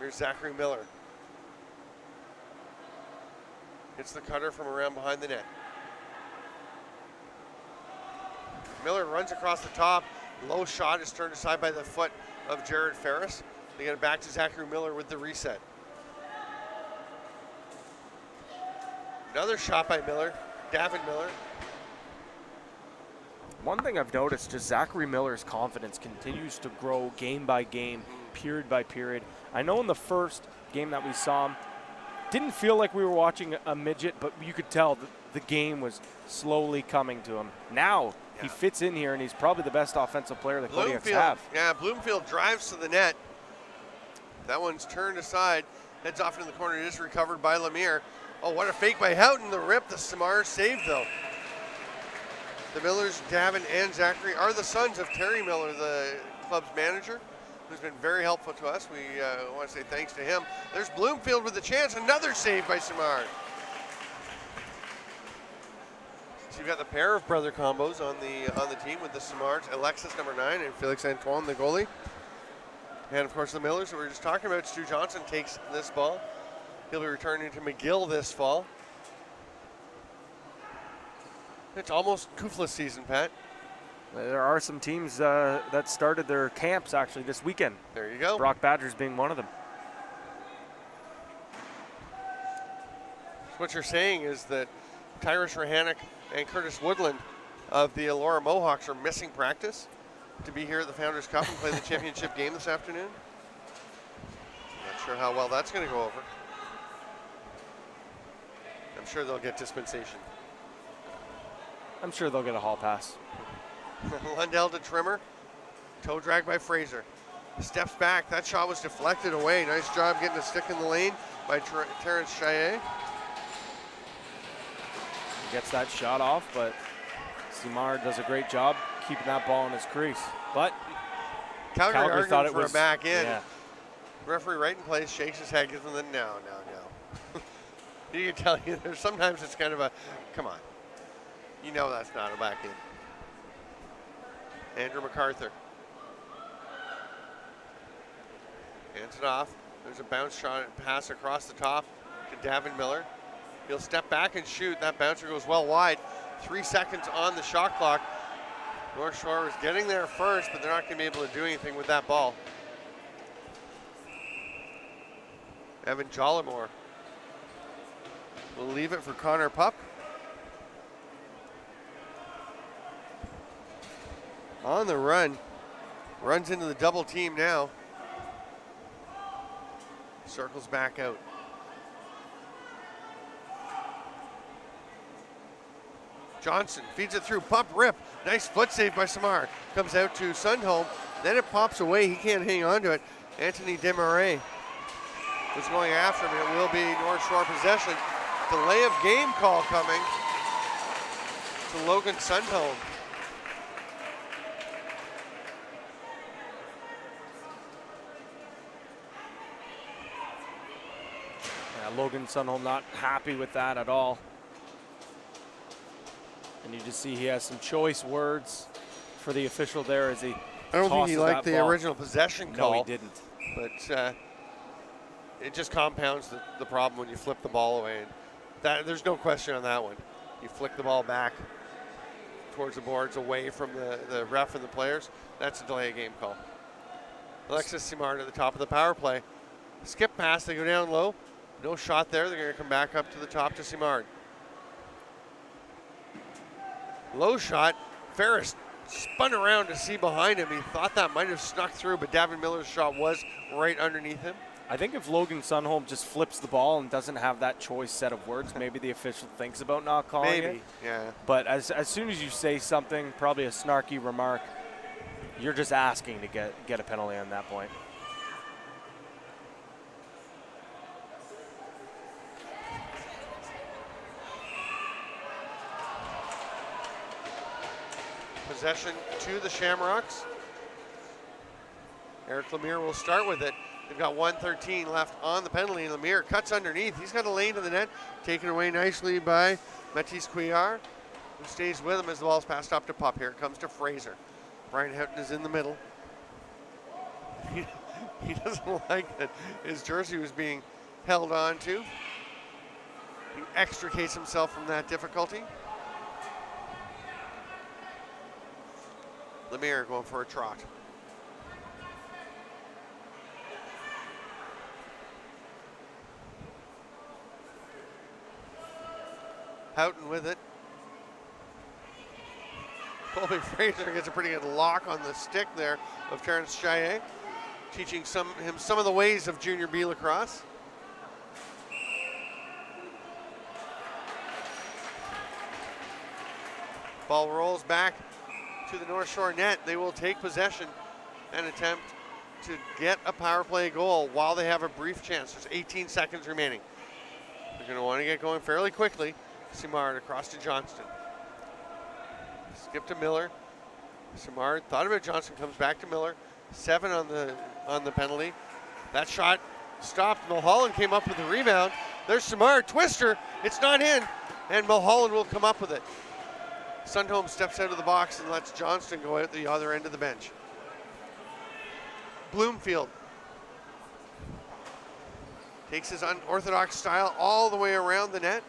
Here's Zachary Miller. Hits the cutter from around behind the net. Miller runs across the top. Low shot is turned aside by the foot of Jared Ferris. They get it back to Zachary Miller with the reset. Another shot by Miller, Davin Miller. One thing I've noticed is Zachary Miller's confidence continues to grow game by game, period by period. I know in the first game that we saw him, didn't feel like we were watching a midget, but you could tell that the game was slowly coming to him. Now he fits in here, and he's probably the best offensive player the Kodiaks have. Yeah, Bloomfield drives to the net. That one's turned aside, heads off into the corner. It is recovered by Lemire. Oh, what a fake by Houghton. The rip, the Samar save, though. The Millers, Davin and Zachary, are the sons of Terry Miller, the club's manager, who's been very helpful to us. We want to say thanks to him. There's Bloomfield with the chance. Another save by Samar. So you've got the pair of brother combos on the team with the Samards, Alexis, number 9, and Felix Antoine, the goalie. And, of course, the Millers that we were just talking about. Stu Johnson takes this ball. He'll be returning to McGill this fall. It's almost Kufla season, Pat. There are some teams that started their camps actually this weekend. There you go. Brock Badgers being one of them. So what you're saying is that Tyrus Rahanic and Curtis Woodland of the Elora Mohawks are missing practice to be here at the Founders Cup and play the championship game this afternoon. Not sure how well that's going to go over. I'm sure they'll get dispensation. I'm sure they'll get a hall pass. Lundell to Trimmer. Toe drag by Fraser. Steps back. That shot was deflected away. Nice job getting a stick in the lane by Terrence Chaillet. Gets that shot off, but Simard does a great job keeping that ball in his crease. But Calgary thought it for was a back in. Yeah. Referee right in place, shakes his head, gives him the no. You can tell you there's sometimes it's kind of a, come on. You know that's not a back in. Andrew MacArthur. Hands it off. There's a bounce shot and pass across the top to Davin Miller. He'll step back and shoot. That bouncer goes well wide. 3 seconds on the shot clock. North Shore was getting there first, but they're not going to be able to do anything with that ball. Evan Jollimore will leave it for Connor Pup. On the run. Runs into the double team now. Circles back out. Johnson feeds it through. Pup rip. Nice foot save by Samar. Comes out to Sundholm. Then it pops away. He can't hang on to it. Anthony Desmarais was going after him. It will be North Shore possession. Delay of game call coming to Logan Sundholm. Logan Sundholm not happy with that at all. And you just see he has some choice words for the official there as he I don't think he liked the ball. original possession call. No, he didn't. But it just compounds the problem when you flip the ball away. And there's no question on that one. You flick the ball back towards the boards, away from the ref and the players. That's a delay of game call. Alexis Simard at the top of the power play. Skip pass, they go down low. No shot there. They're going to come back up to the top to Simard. Low shot. Ferris spun around to see behind him. He thought that might have snuck through, but Davin Miller's shot was right underneath him. I think if Logan Sundholm just flips the ball and doesn't have that choice set of words, maybe the official thinks about not calling it. Maybe, yeah. But as soon as you say something, probably a snarky remark, you're just asking to get a penalty on that point. Possession to the Shamrocks. Eric Lemire will start with it. They've got 1:13 left on the penalty. Lemire cuts underneath. He's got a lane to the net. Taken away nicely by Matisse Couillard, who stays with him as the ball's passed up to Pup. Here it comes to Fraser. Brian Houghton is in the middle. He doesn't like that his jersey was being held on to. He extricates himself from that difficulty. Lemire going for a trot. Houghton with it. Colby Fraser gets a pretty good lock on the stick there of Terrence Chaillet, teaching him some of the ways of Junior B Lacrosse. Ball rolls back to the North Shore net. They will take possession and attempt to get a power play goal while they have a brief chance. There's 18 seconds remaining. They're going to want to get going fairly quickly. Simard across to Johnston. Skip to Miller. Simard thought about Johnston, comes back to Miller. 7 on the penalty. That shot stopped. Mulholland came up with the rebound. There's Simard, twister. It's not in, and Mulholland will come up with it. Sundholm steps out of the box and lets Johnston go out the other end of the bench. Bloomfield takes his unorthodox style all the way around the net.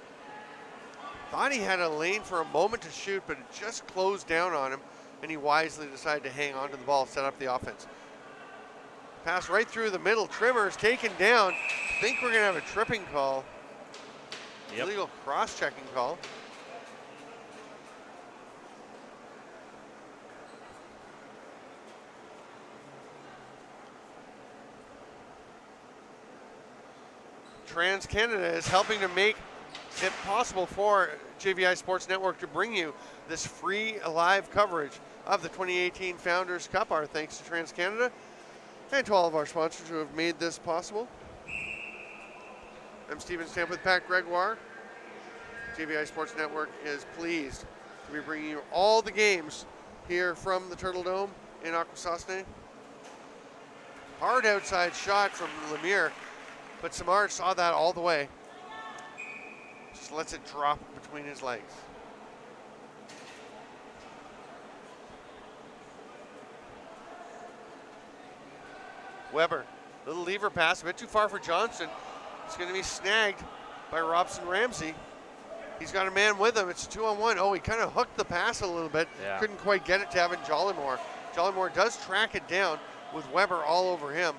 Thought he had a lane for a moment to shoot, but it just closed down on him, and he wisely decided to hang on to the ball, set up the offense. Pass right through the middle. Trimmer's taken down. I think we're going to have a tripping call. Yep. Illegal cross-checking call. TransCanada is helping to make it possible for JVI Sports Network to bring you this free live coverage of the 2018 Founders Cup. Our thanks to TransCanada and to all of our sponsors who have made this possible. I'm Stephen Stamp with Pat Gregoire. JVI Sports Network is pleased to be bringing you all the games here from the Turtle Dome in Akwesasne. Hard outside shot from Lemire, but Simard saw that all the way. Just lets it drop between his legs. Weber, little lever pass, a bit too far for Johnston. It's going to be snagged by Robson Ramsey. He's got a man with him. It's a 2-on-1. Oh, he kind of hooked the pass a little bit. Yeah. Couldn't quite get it to Evan Jollymore. Jollymore does track it down with Weber all over him.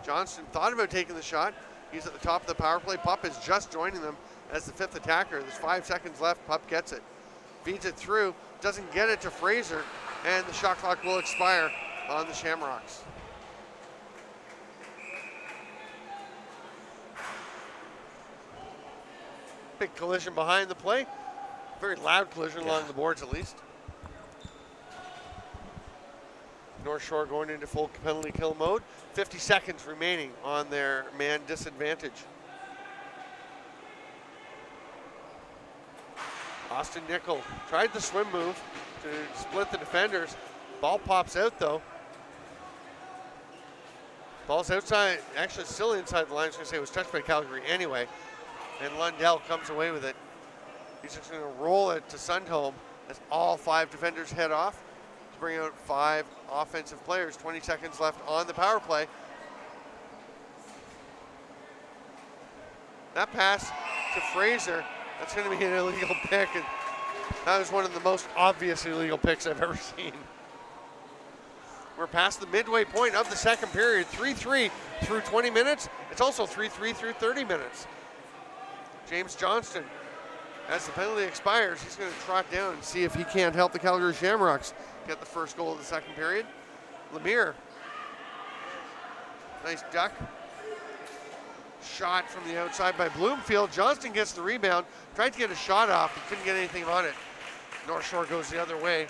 Johnston thought about taking the shot. He's at the top of the power play. Pup is just joining them as the 5th attacker. There's 5 seconds left. Pup gets it. Feeds it through. Doesn't get it to Fraser. And the shot clock will expire on the Shamrocks. Big collision behind the play. Very loud collision along the boards at least. North Shore going into full penalty kill mode. 50 seconds remaining on their man disadvantage. Austin Nickel tried the swim move to split the defenders. Ball pops out though. Ball's outside, actually still inside the line. I was going to say it was touched by Calgary anyway. And Lundell comes away with it. He's just going to roll it to Sundholm as all 5 defenders head off to bring out 5 offensive players. 20 seconds left on the power play. That pass to Fraser, that's going to be an illegal pick. And that was one of the most obvious illegal picks I've ever seen. We're past the midway point of the second period. 3-3 through 20 minutes. It's also 3-3 through 30 minutes. James Johnston, as the penalty expires, he's going to trot down and see if he can't help the Calgary Shamrocks get the first goal of the second period. Lemire, nice duck. Shot from the outside by Bloomfield. Johnston gets the rebound, tried to get a shot off, but couldn't get anything on it. North Shore goes the other way.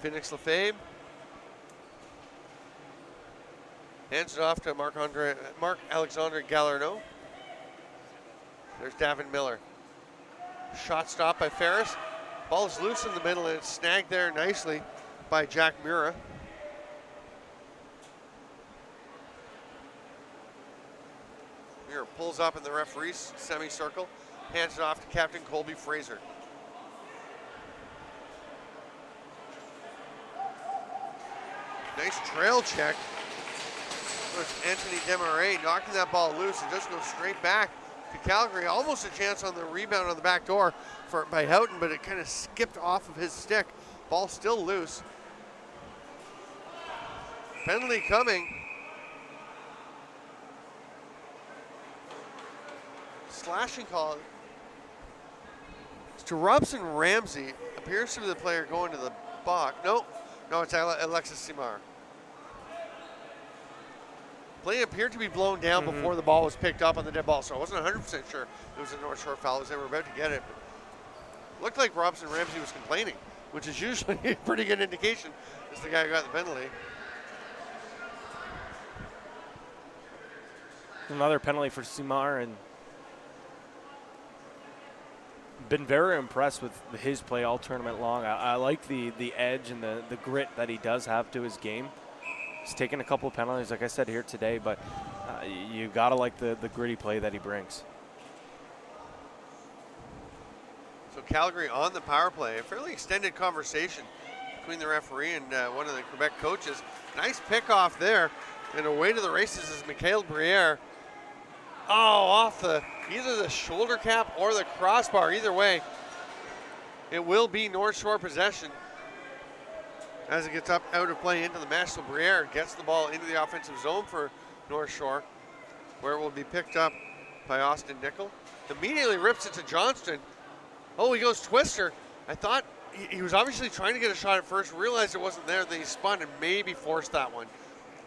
Phoenix Lefebvre hands it off to Marc-Alexandre Gallarneau. There's Davin Miller. Shot stopped by Ferris. Ball is loose in the middle and it's snagged there nicely by Jack Mura. Lemieux pulls up in the referee's semicircle, hands it off to Captain Colby Fraser. Nice trail check. There's Anthony Desmarais knocking that ball loose. It just goes straight back to Calgary. Almost a chance on the rebound on the back door by Houghton, but it kind of skipped off of his stick. Ball still loose. Penalty coming. Slashing call. It's to Robson Ramsey. Appears to be the player going to the box. No, it's Alexis Simard. Play appeared to be blown down before the ball was picked up on the dead ball, so I wasn't 100% sure it was a North Shore foul as they were about to get it. But looked like Robson Ramsey was complaining, which is usually a pretty good indication as the guy who got the penalty. Another penalty for Simard, and been very impressed with his play all tournament long. I like the edge and the grit that he does have to his game. He's taken a couple of penalties, like I said here today, but you gotta like the gritty play that he brings. So Calgary on the power play, a fairly extended conversation between the referee and one of the Quebec coaches. Nice pickoff there, and away to the races is Mikhail Briere. Oh, off either the shoulder cap or the crossbar. Either way, it will be North Shore possession as it gets up out of play into the mesh. So Briere gets the ball into the offensive zone for North Shore, where it will be picked up by Austin Nickel. Immediately rips it to Johnston. Oh, he goes twister. I thought he was obviously trying to get a shot at first, realized it wasn't there, then he spun and maybe forced that one,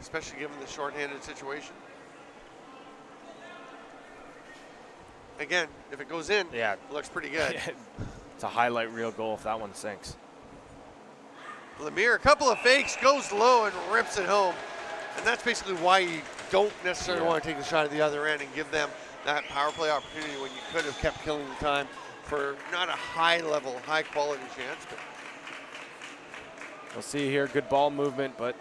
especially given the shorthanded situation. Again, if it goes in, it looks pretty good. It's a highlight reel goal if that one sinks. Lemieux, a couple of fakes, goes low and rips it home. And that's basically why you don't necessarily want to take the shot at the other end and give them that power play opportunity when you could have kept killing the time for not a high level, high quality chance. But we'll see here, good ball movement, but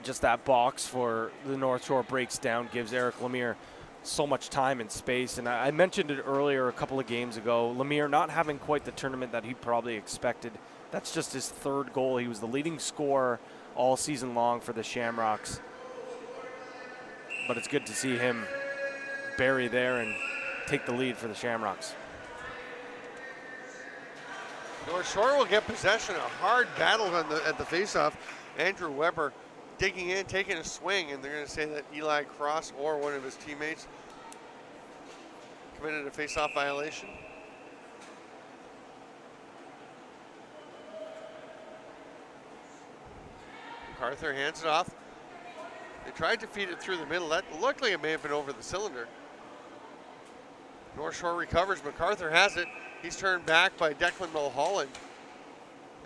just that box for the North Shore breaks down, gives Eric Lemieux so much time and space. And I mentioned it earlier a couple of games ago, Lemieux not having quite the tournament that he probably expected. That's just his third goal. He was the leading scorer all season long for the Shamrocks. But it's good to see him bury there and take the lead for the Shamrocks. North Shore will get possession. A hard battle at the faceoff. Andrew Weber digging in, taking a swing, and they're going to say that Eli Cross or one of his teammates committed a faceoff violation. MacArthur hands it off. They tried to feed it through the middle. That looked like it may have been over the cylinder. North Shore recovers. MacArthur has it. He's turned back by Declan Mulholland.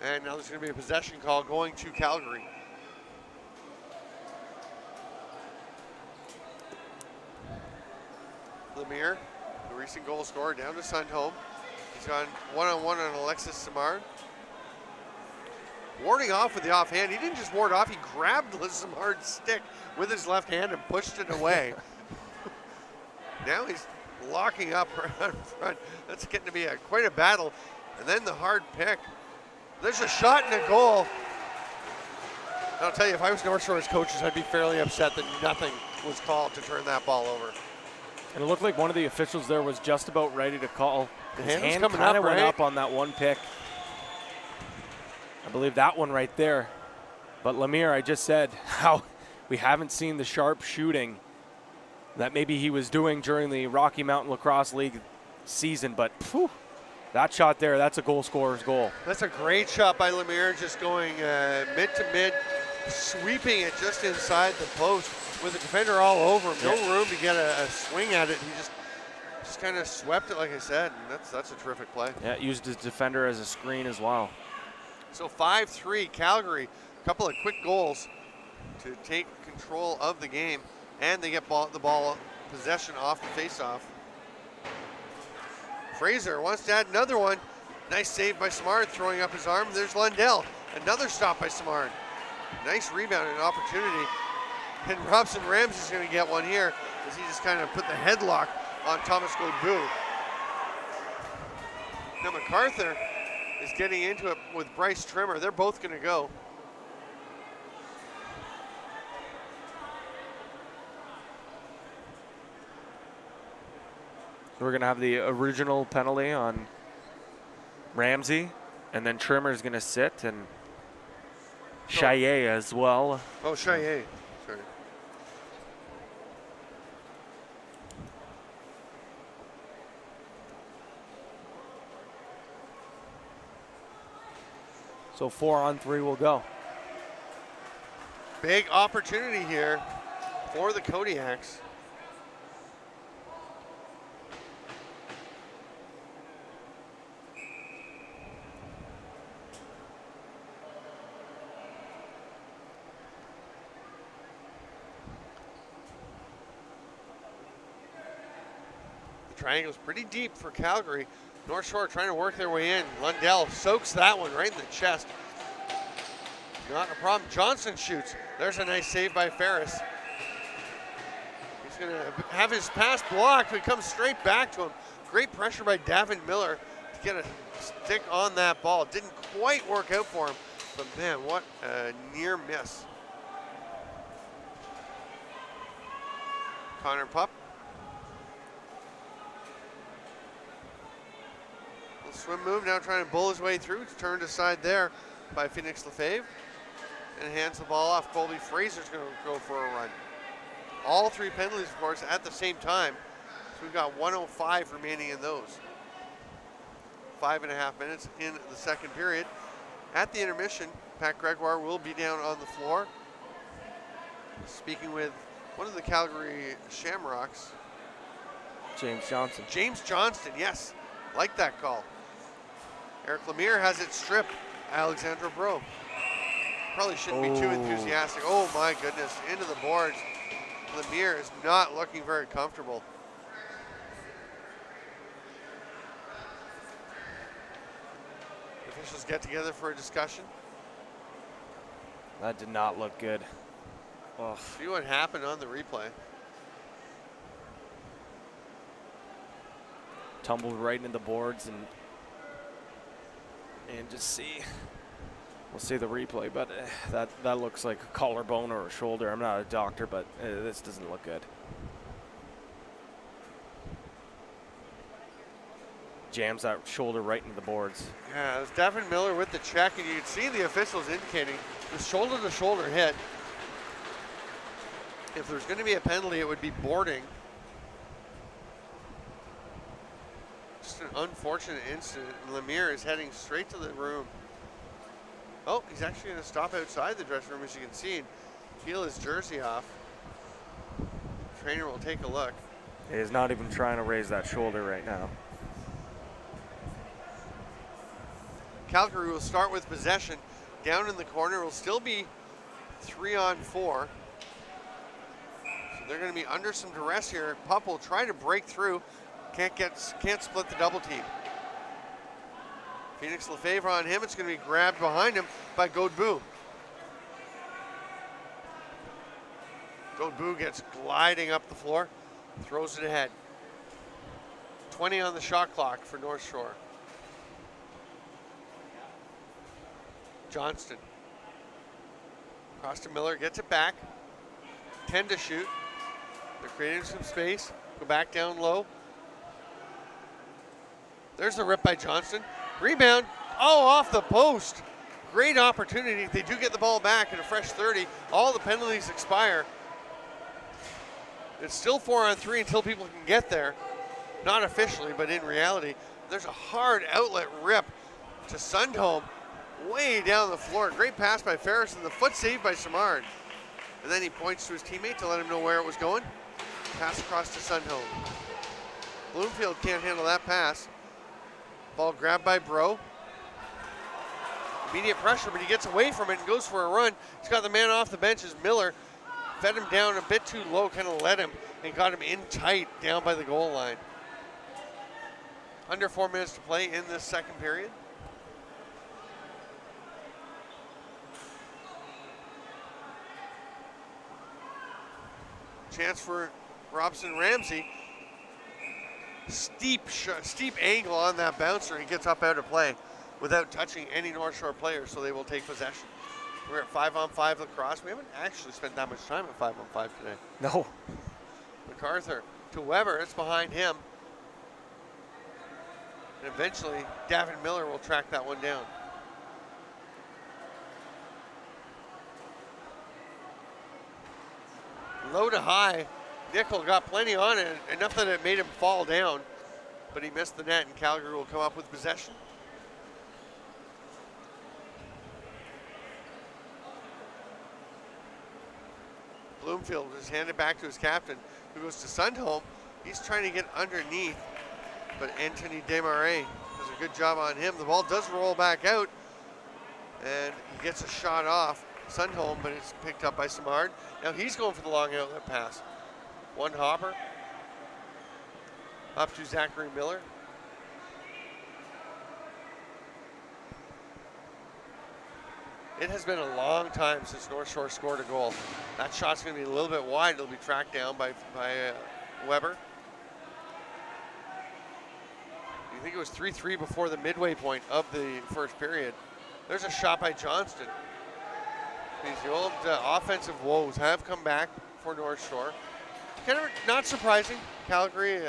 And now there's going to be a possession call going to Calgary. Lemieux, the recent goal scorer, down to Sundholm. He's gone one-on-one on Alexis Simard. Warding off with the offhand. He didn't just ward off, he grabbed Simard's stick with his left hand and pushed it away. Now he's locking up right in front. That's getting to be quite a battle. And then the hard pick. There's a shot and a goal. I'll tell you, if I was North Shore's coaches, I'd be fairly upset that nothing was called to turn that ball over. And it looked like one of the officials there was just about ready to call. His hand coming kind of up, went right? up on that one pick. I believe that one right there. But Lemieux, I just said how we haven't seen the sharp shooting that maybe he was doing during the Rocky Mountain Lacrosse League season. But that shot there, that's a goal scorer's goal. That's a great shot by Lemieux, just going mid to mid, sweeping it just inside the post with the defender all over him. No room to get a swing at it. He just kind of swept it, like I said, and that's a terrific play. Yeah, used his defender as a screen as well. So 5-3 Calgary, a couple of quick goals to take control of the game, and they get the ball possession off the faceoff. Fraser wants to add another one. Nice save by Simard, throwing up his arm. There's Lundell, another stop by Simard. Nice rebound and opportunity. And Robson Ramsey's going to get one here as he just kind of put the headlock on Thomas Godbout. Now MacArthur is getting into it with Bryce Trimmer. They're both going to go. We're going to have the original penalty on Ramsey, and then Trimmer's going to sit, and Chaillet as well. Oh, Chaillet. Sorry. So 4-on-3 will go. Big opportunity here for the Kodiaks. Triangle's pretty deep for Calgary. North Shore trying to work their way in. Lundell soaks that one right in the chest. Not a problem. Johnson shoots. There's a nice save by Ferris. He's going to have his pass blocked, but it comes straight back to him. Great pressure by Davin Miller to get a stick on that ball. Didn't quite work out for him, but man, what a near miss. Connor Pup. Swim move, now trying to bull his way through. It's turned aside there by Phoenix Lefebvre. And hands the ball off. Colby Fraser's going to go for a run. All three penalties, of course, at the same time. So we've got 1:05 remaining in those. 5.5 minutes in the second period. At the intermission, Pat Gregoire will be down on the floor, speaking with one of the Calgary Shamrocks. James Johnson. James Johnston, yes. Like that call. Eric Lemire has it stripped. Alexandra Bro. Probably shouldn't be too enthusiastic. Oh my goodness, into the boards. Lemire is not looking very comfortable. Officials get together for a discussion. That did not look good. Oh. See what happened on the replay. Tumbled right into the boards and just see. We'll see the replay, but that looks like a collarbone or a shoulder. I'm not a doctor, but this doesn't look good. Jams that shoulder right into the boards. Yeah, it was Davin Miller with the check, and you can see the officials indicating the shoulder-to-shoulder hit. If there's going to be a penalty, it would be boarding. Just an unfortunate incident. Lemire is heading straight to the room. Oh, he's actually going to stop outside the dressing room, as you can see, and peel his jersey off. Trainer will take a look. He is not even trying to raise that shoulder right now. Calgary will start with possession. Down in the corner will still be 3-on-4. So they're going to be under some duress here. Pup will try to break through. Can't split the double team. Phoenix Lefebvre on him. It's going to be grabbed behind him by Godbout. Godbout gets gliding up the floor, throws it ahead. 20 on the shot clock for North Shore. Johnston. Cross to Miller, gets it back. 10 to shoot. They're creating some space. Go back down low. There's the rip by Johnston. Rebound. Oh, off the post. Great opportunity. They do get the ball back in a fresh 30. All the penalties expire. It's still 4-on-3 until people can get there. Not officially, but in reality. There's a hard outlet rip to Sundholm. Way down the floor. Great pass by Ferris and the foot saved by Simard. And then he points to his teammate to let him know where it was going. Pass across to Sundholm. Bloomfield can't handle that pass. Ball grabbed by Bro. Immediate pressure, but he gets away from it and goes for a run. He's got the man off the bench as Miller fed him down a bit too low, kind of led him and got him in tight down by the goal line. Under 4 minutes to play in this second period. chance for Robson Ramsey. Steep angle on that bouncer. He gets up out of play without touching any North Shore players, so they will take possession. We're at 5-on-5 lacrosse. We haven't actually spent that much time at 5-on-5 today. No. MacArthur to Weber. It's behind him. And eventually, Gavin Miller will track that one down. Low to high. Nickel got plenty on it, enough that it made him fall down, but he missed the net, and Calgary will come up with possession. Bloomfield is handed back to his captain, who goes to Sundholm. He's trying to get underneath, but Anthony Desmarais does a good job on him. The ball does roll back out, and he gets a shot off Sundholm, but it's picked up by Simard. Now he's going for the long outlet pass. One hopper up to Zachary Miller. It has been a long time since North Shore scored a goal. That shot's going to be a little bit wide. It'll be tracked down by Weber. You think it was 3-3 before the midway point of the first period. There's a shot by Johnston. These old offensive woes have come back for North Shore. Kind of not surprising. Calgary,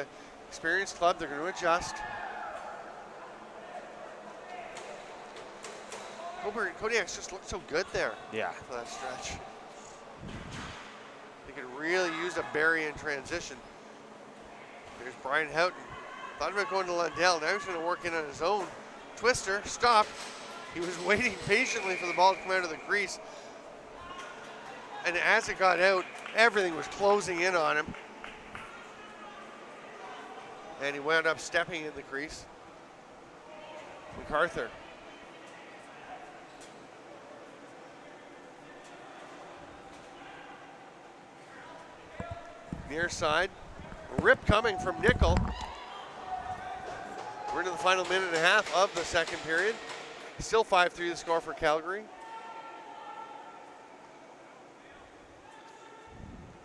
experienced club, they're going to adjust. Kodiaks just looked so good there. Yeah. For that stretch. They could really use a Barry in transition. There's Brian Houghton. Thought about going to Lundell. Now he's going to work in on his own. Twister, stopped. He was waiting patiently for the ball to come out of the crease. And as it got out, everything was closing in on him. And he wound up stepping in the crease. MacArthur. Near side. Rip coming from Nickel. We're into the final minute and a half of the second period. Still 5-3 the score for Calgary.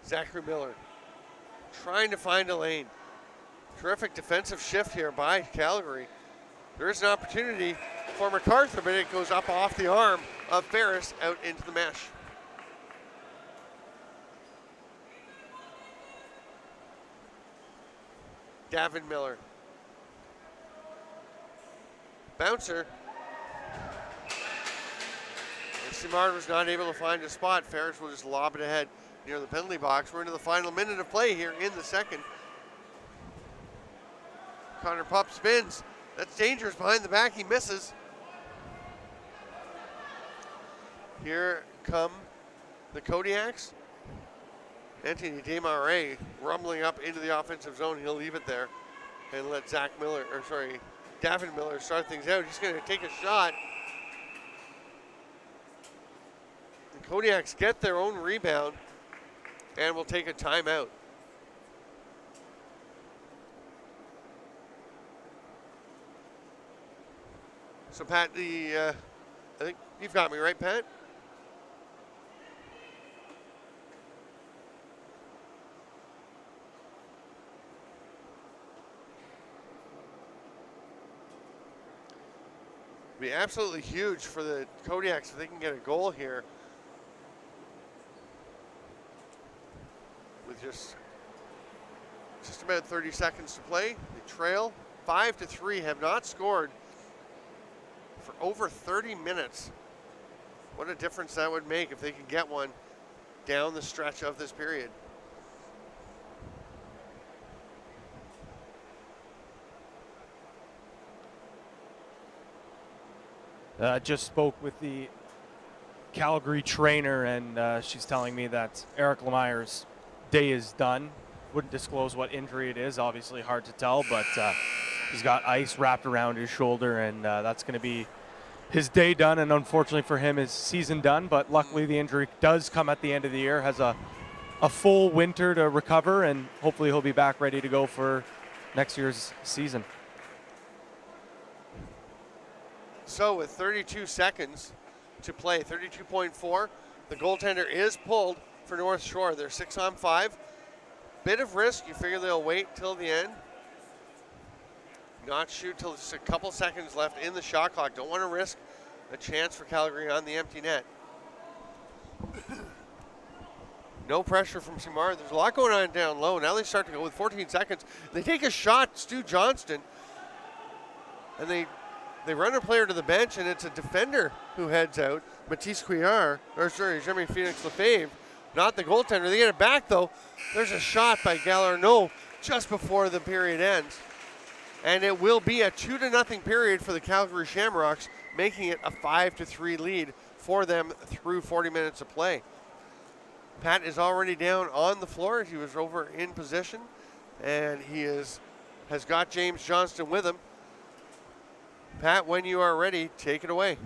Zachary Miller trying to find a lane. Terrific defensive shift here by Calgary. There is an opportunity for MacArthur, but it goes up off the arm of Ferris out into the mesh. Gavin Miller. Bouncer. And Simard was not able to find a spot. Ferris will just lob it ahead near the penalty box. We're into the final minute of play here in the second. Connor Pup spins. That's dangerous behind the back. He misses. Here come the Kodiaks. Anthony Desmarais rumbling up into the offensive zone. He'll leave it there and let Gavin Miller start things out. He's going to take a shot. The Kodiaks get their own rebound and will take a timeout. So Pat, I think you've got me right, Pat? Be absolutely huge for the Kodiaks if they can get a goal here. With just about 30 seconds to play. They trail 5-3, have not scored for over 30 minutes. What a difference that would make if they could get one down the stretch of this period. Just spoke with the Calgary trainer, and she's telling me that Eric Lemire's day is done. Wouldn't disclose what injury it is, obviously hard to tell, but he's got ice wrapped around his shoulder, and that's going to be his day done, and unfortunately for him, his season done. But luckily the injury does come at the end of the year, has a full winter to recover, and hopefully he'll be back ready to go for next year's season. So with 32 seconds to play, 32.4, the goaltender is pulled for North Shore. They're 6-on-5. bit of risk. You figure they'll wait till the end. Not shoot till just a couple seconds left in the shot clock. Don't want to risk a chance for Calgary on the empty net. No pressure from Simard. There's a lot going on down low. Now they start to go with 14 seconds. They take a shot, Stu Johnston, and they run a player to the bench, and it's a defender who heads out, Matisse Couillard, Jeremy Phoenix Lefebvre, not the goaltender. They get it back, though. There's a shot by Galarneau just before the period ends. And it will be a 2-0 period for the Calgary Shamrocks, making it a 5-3 lead for them through 40 minutes of play. Pat is already down on the floor. He was over in position, and he has got James Johnston with him. Pat, when you are ready, take it away.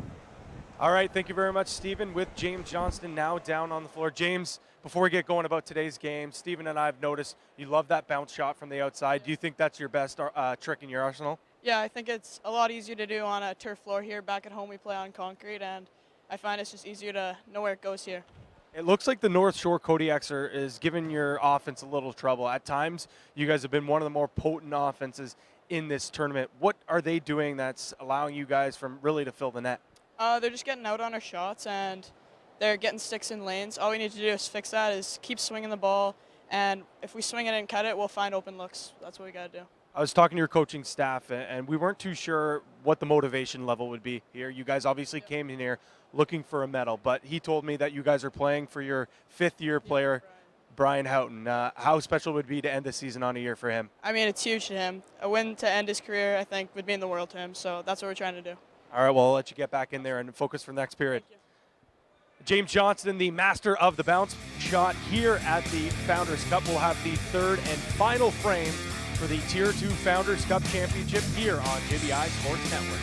All right, thank you very much, Stephen, with James Johnston now down on the floor. James, before we get going about today's game, Stephen and I have noticed you love that bounce shot from the outside. Do you think that's your best trick in your arsenal? Yeah, I think it's a lot easier to do on a turf floor here. Back at home, we play on concrete, and I find it's just easier to know where it goes here. It looks like the North Shore Kodiaks is giving your offense a little trouble. At times, you guys have been one of the more potent offenses in this tournament. What are they doing that's allowing you guys from really to fill the net? They're just getting out on our shots, and they're getting sticks in lanes. All we need to do is fix that, is keep swinging the ball, and if we swing it and cut it, we'll find open looks. That's what we got to do. I was talking to your coaching staff, and we weren't too sure what the motivation level would be here. You guys obviously came in here looking for a medal, but he told me that you guys are playing for your fifth-year player, Brian Houghton. How special would it be to end the season on a year for him? I mean, it's huge to him. A win to end his career, I think, would mean the world to him, so that's what we're trying to do. All right, well, I'll let you get back in there and focus for the next period. James Johnston, the master of the bounce shot here at the Founders Cup, will have the third and final frame for the Tier 2 Founders Cup Championship here on JVI Sports Network.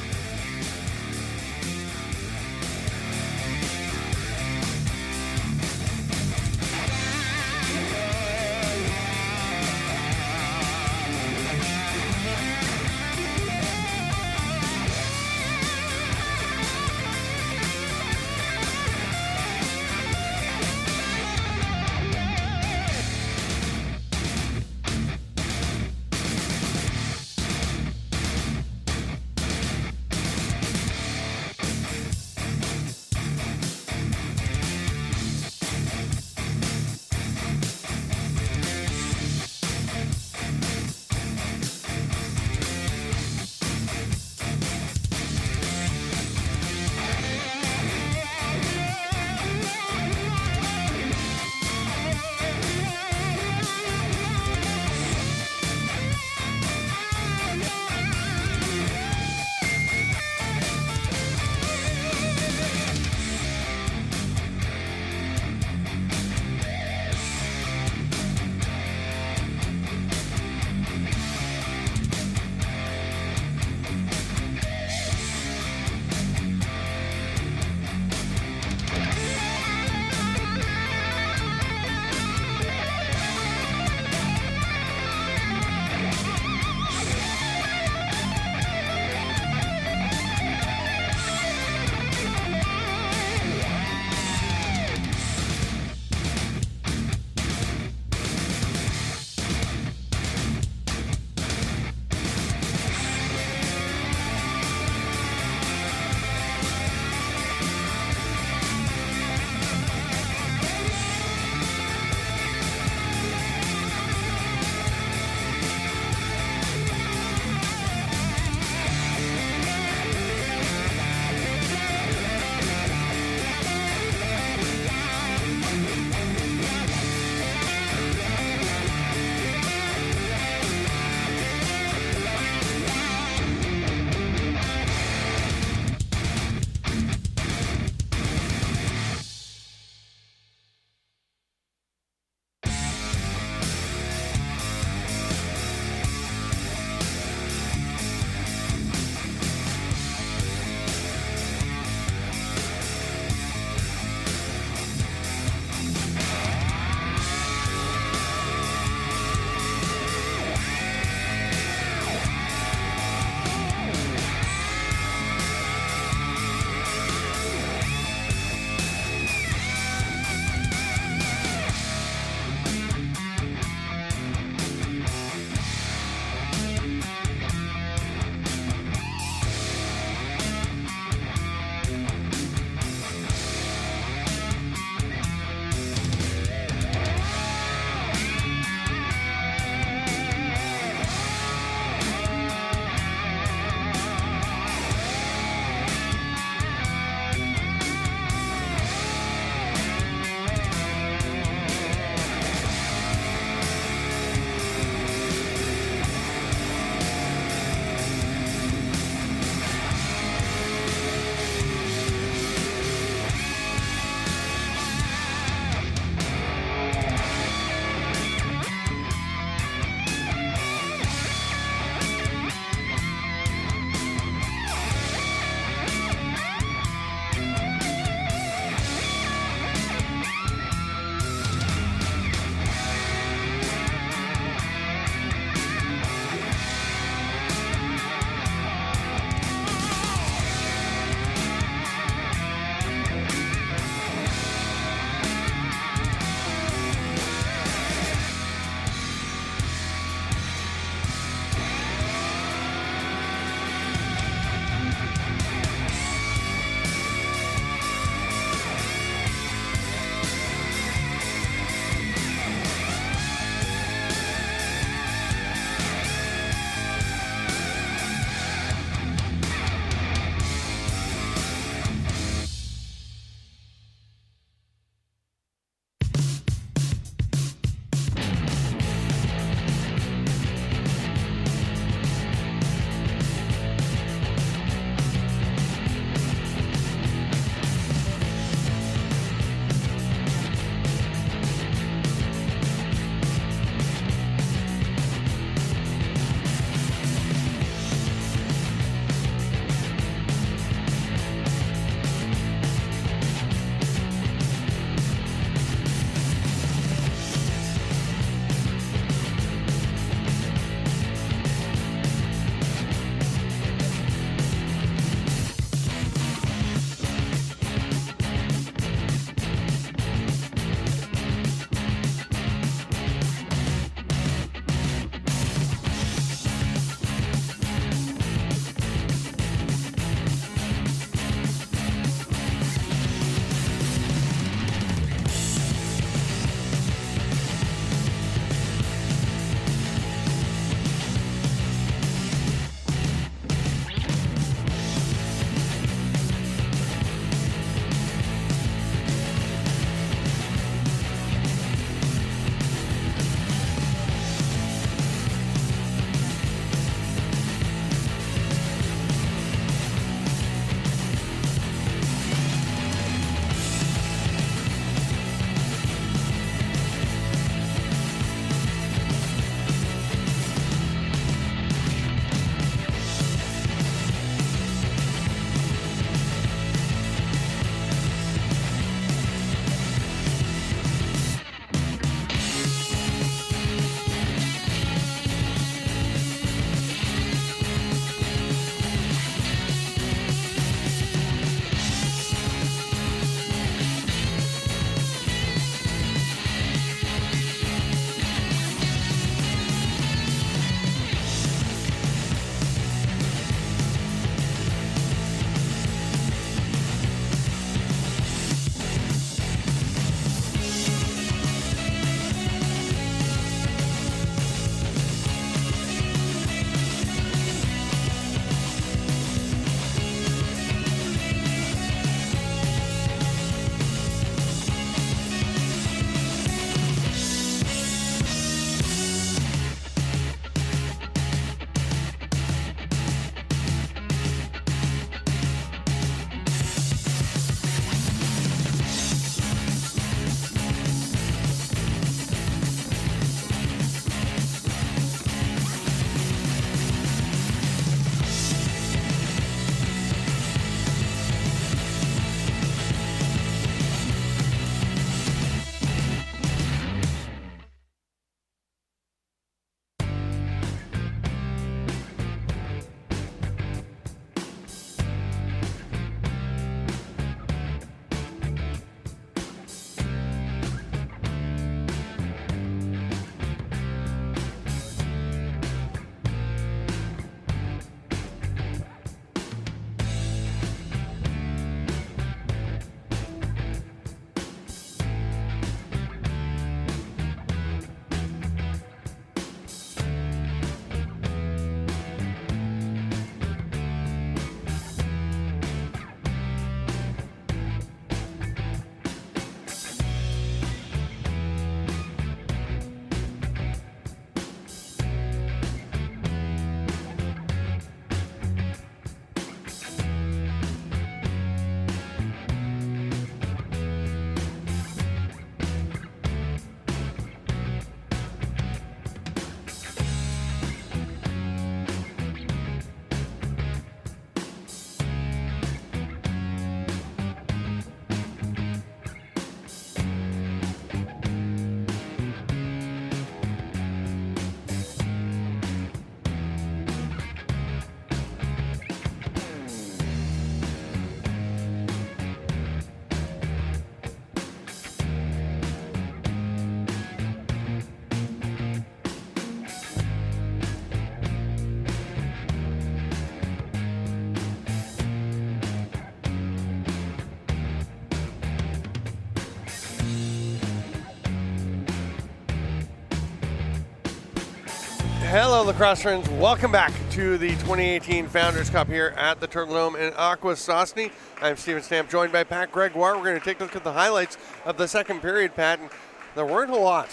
Hello, lacrosse friends. Welcome back to the 2018 Founders Cup here at the Turtle Dome in Akwesasne. I'm Steven Stamp, joined by Pat Gregoire. We're going to take a look at the highlights of the second period, Pat. And there weren't a lot.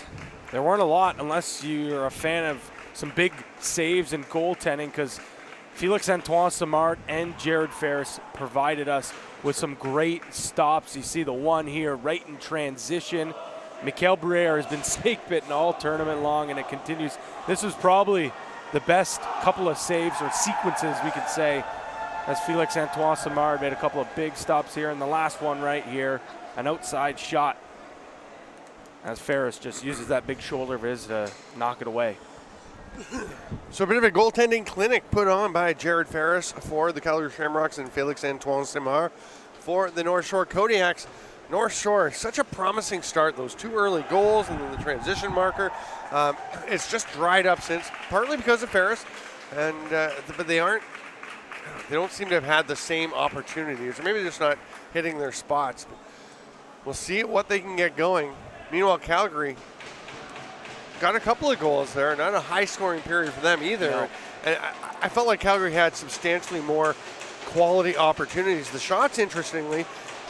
There weren't a lot unless you're a fan of some big saves and goaltending, because Felix-Antoine Simard and Jared Ferris provided us with some great stops. You see the one here right in transition. Mikael Briere has been snake bitten all tournament long, and it continues. This was probably the best couple of saves or sequences we could say, as Felix-Antoine Simard made a couple of big stops here. And the last one right here, an outside shot, as Ferris just uses that big shoulder of his to knock it away. So a bit of a goaltending clinic put on by Jared Ferris for the Calgary Shamrocks and Felix-Antoine Simard for the North Shore Kodiaks. North Shore, such a promising start. Those two early goals and then the transition marker. It's just dried up since, partly because of Ferris, and but they don't seem to have had the same opportunities, or maybe they're just not hitting their spots. But we'll see what they can get going. Meanwhile, Calgary got a couple of goals there, not a high-scoring period for them either. No. And I felt like Calgary had substantially more quality opportunities. The shots, interestingly,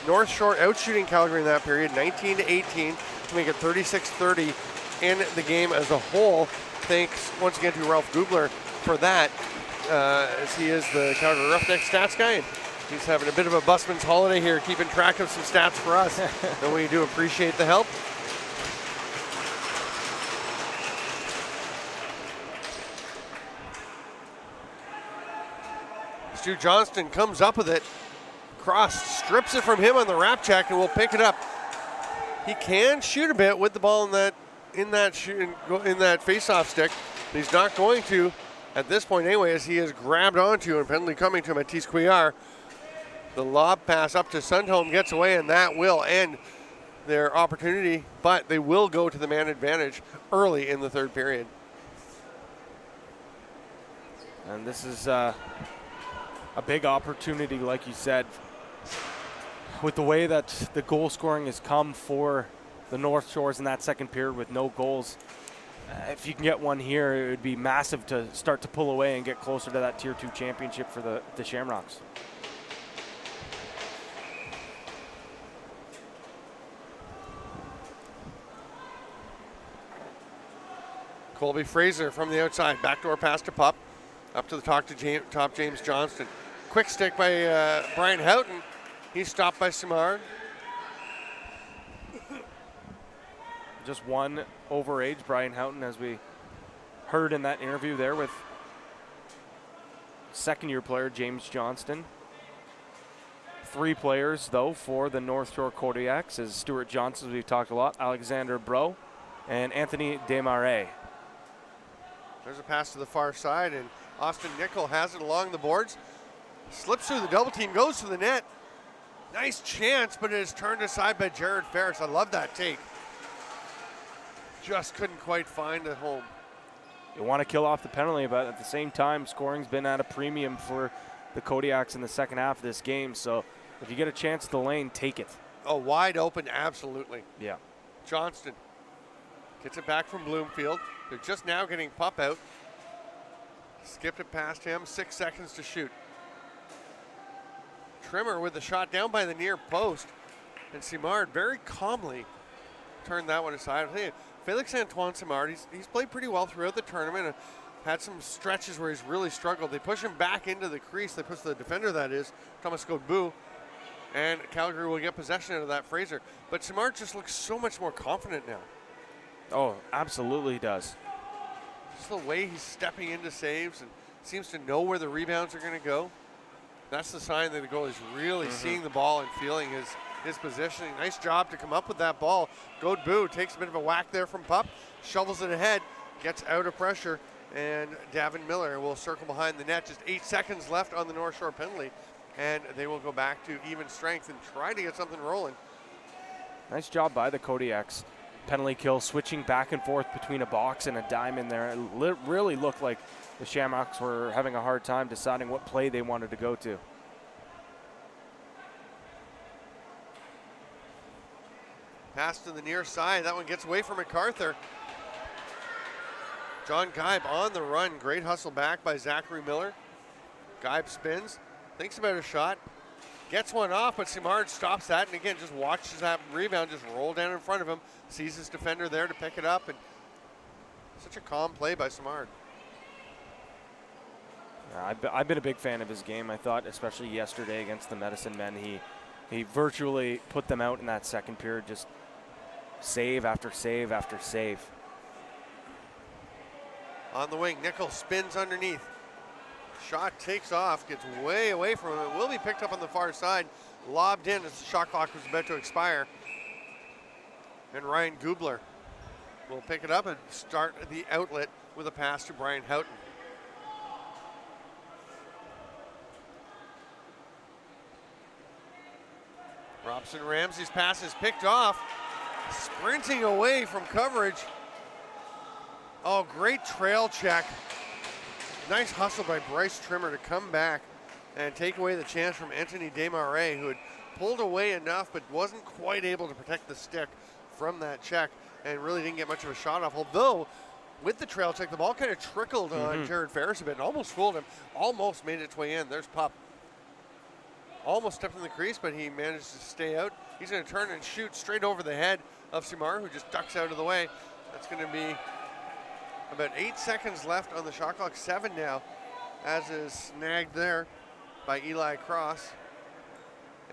North Shore outshooting Calgary in that period, 19-18, to make it 36-30 in the game as a whole. Thanks once again to Ralph Gubler for that, as he is the Calgary Roughneck stats guy. And he's having a bit of a busman's holiday here, keeping track of some stats for us. And we do appreciate the help. Stu Johnston comes up with it. Cross strips it from him on the wrap check, and will pick it up. He can shoot a bit with the ball in that face-off stick. He's not going to at this point anyway, as he is grabbed onto, and penalty coming to Matisse Couillard. The lob pass up to Sundholm gets away, and that will end their opportunity, but they will go to the man advantage early in the third period. And this is a big opportunity, like you said, with the way that the goal scoring has come for the North Shores in that second period with no goals. If you can get one here, it would be massive to start to pull away and get closer to that Tier 2 championship for the Shamrocks. Colby Fraser from the outside, backdoor pass to Pup, up to the top James Johnston. Quick stick by Brian Houghton. He's stopped by Simard. Just one overage, Brian Houghton, as we heard in that interview there with second-year player James Johnston. Three players, though, for the North Shore Kodiaks, is Stuart Johnson, as we've talked a lot, Alexander Bro, and Anthony Desmarais. There's a pass to the far side, and Austin Nickel has it along the boards. Slips through the double team, goes to the net. Nice chance, but it is turned aside by Jared Ferris. I love that take. Just couldn't quite find a home. You want to kill off the penalty, but at the same time, scoring's been at a premium for the Kodiaks in the second half of this game. So if you get a chance at the lane, take it. Oh, wide open, absolutely. Yeah. Johnston gets it back from Bloomfield. They're just now getting Pup out. Skipped it past him, 6 seconds to shoot. Trimmer with the shot down by the near post. And Simard very calmly turned that one aside. I'll tell you, Felix-Antoine Simard, he's played pretty well throughout the tournament. And had some stretches where he's really struggled. They push him back into the crease. They push the defender, that is, Thomas Godbout. And Calgary will get possession out of that, Fraser. But Simard just looks so much more confident now. Oh, absolutely does. Just the way he's stepping into saves and seems to know where the rebounds are going to go. That's the sign that the goalie is really seeing the ball and feeling his positioning. Nice job to come up with that ball. Godbout takes a bit of a whack there from Pup, shovels it ahead, gets out of pressure, and Davin Miller will circle behind the net. Just 8 seconds left on the North Shore penalty, and they will go back to even strength and try to get something rolling. Nice job by the Kodiaks. Penalty kill, switching back and forth between a box and a diamond there. It really looked like the Shamrocks were having a hard time deciding what play they wanted to go to. Pass to the near side. That one gets away from MacArthur. John Geib on the run. Great hustle back by Zachary Miller. Geib spins, thinks about a shot, gets one off, but Simard stops that, and again, just watches that rebound just roll down in front of him, sees his defender there to pick it up, and such a calm play by Simard. I've been a big fan of his game. I thought, especially yesterday against the Medicine Men, he virtually put them out in that second period, just save after save after save. On the wing, Nichols spins underneath. Shot takes off, gets way away from him. It will be picked up on the far side, lobbed in as the shot clock was about to expire. And Ryan Gubler will pick it up and start the outlet with a pass to Brian Houghton. Robson Ramsey's pass is picked off, sprinting away from coverage. Oh, great trail check. Nice hustle by Bryce Trimmer to come back and take away the chance from Anthony Desmarais, who had pulled away enough but wasn't quite able to protect the stick from that check and really didn't get much of a shot off. Although, with the trail check, the ball kind of trickled on Jared Ferris a bit and almost fooled him. Almost made its way in. There's Pup. Almost stepped in the crease, but he managed to stay out. He's going to turn and shoot straight over the head of Simard, who just ducks out of the way. That's going to be about 8 seconds left on the shot clock, 7 now, as is snagged there by Eli Cross.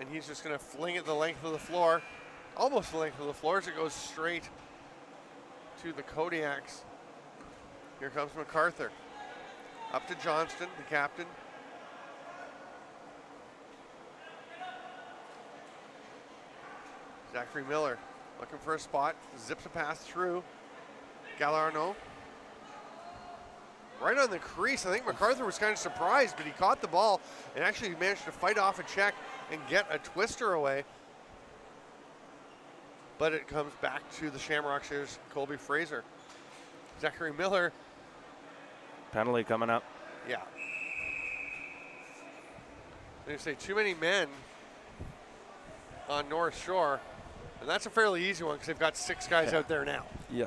And he's just going to fling it the length of the floor, almost the length of the floor, as it goes straight to the Kodiaks. Here comes MacArthur. Up to Johnston, the captain. Zachary Miller looking for a spot, zips a pass through. Galarno. Right on the crease. I think MacArthur was kind of surprised, but he caught the ball and actually managed to fight off a check and get a twister away. But it comes back to the Shamrocks. Here's Colby Fraser. Zachary Miller. Penalty coming up. Yeah. They say too many men on North Shore, and that's a fairly easy one because they've got 6 guys out there now. Yeah.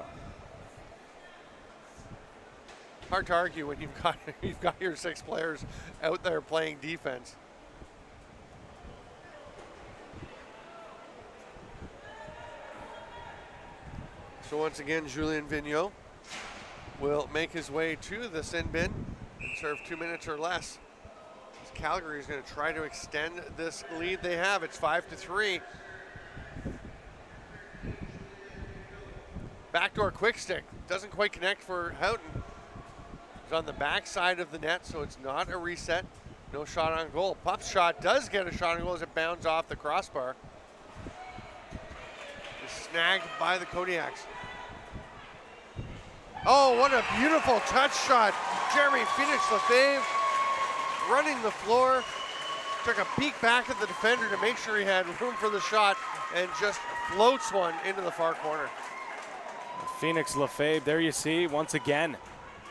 Hard to argue when you've got your 6 players out there playing defense. So once again, Julien Vigneault will make his way to the sin bin and serve 2 minutes or less. As Calgary is going to try to extend this lead they have. It's 5-3. Backdoor quick stick. Doesn't quite connect for Houghton. It's on the back side of the net, so it's not a reset. No shot on goal. Pup's shot does get a shot on goal as it bounds off the crossbar. It's snagged by the Kodiaks. Oh, what a beautiful touch shot. Jeremy Phoenix Lefebvre running the floor. Took a peek back at the defender to make sure he had room for the shot and just floats one into the far corner. Phoenix Lefebvre, there you see, once again,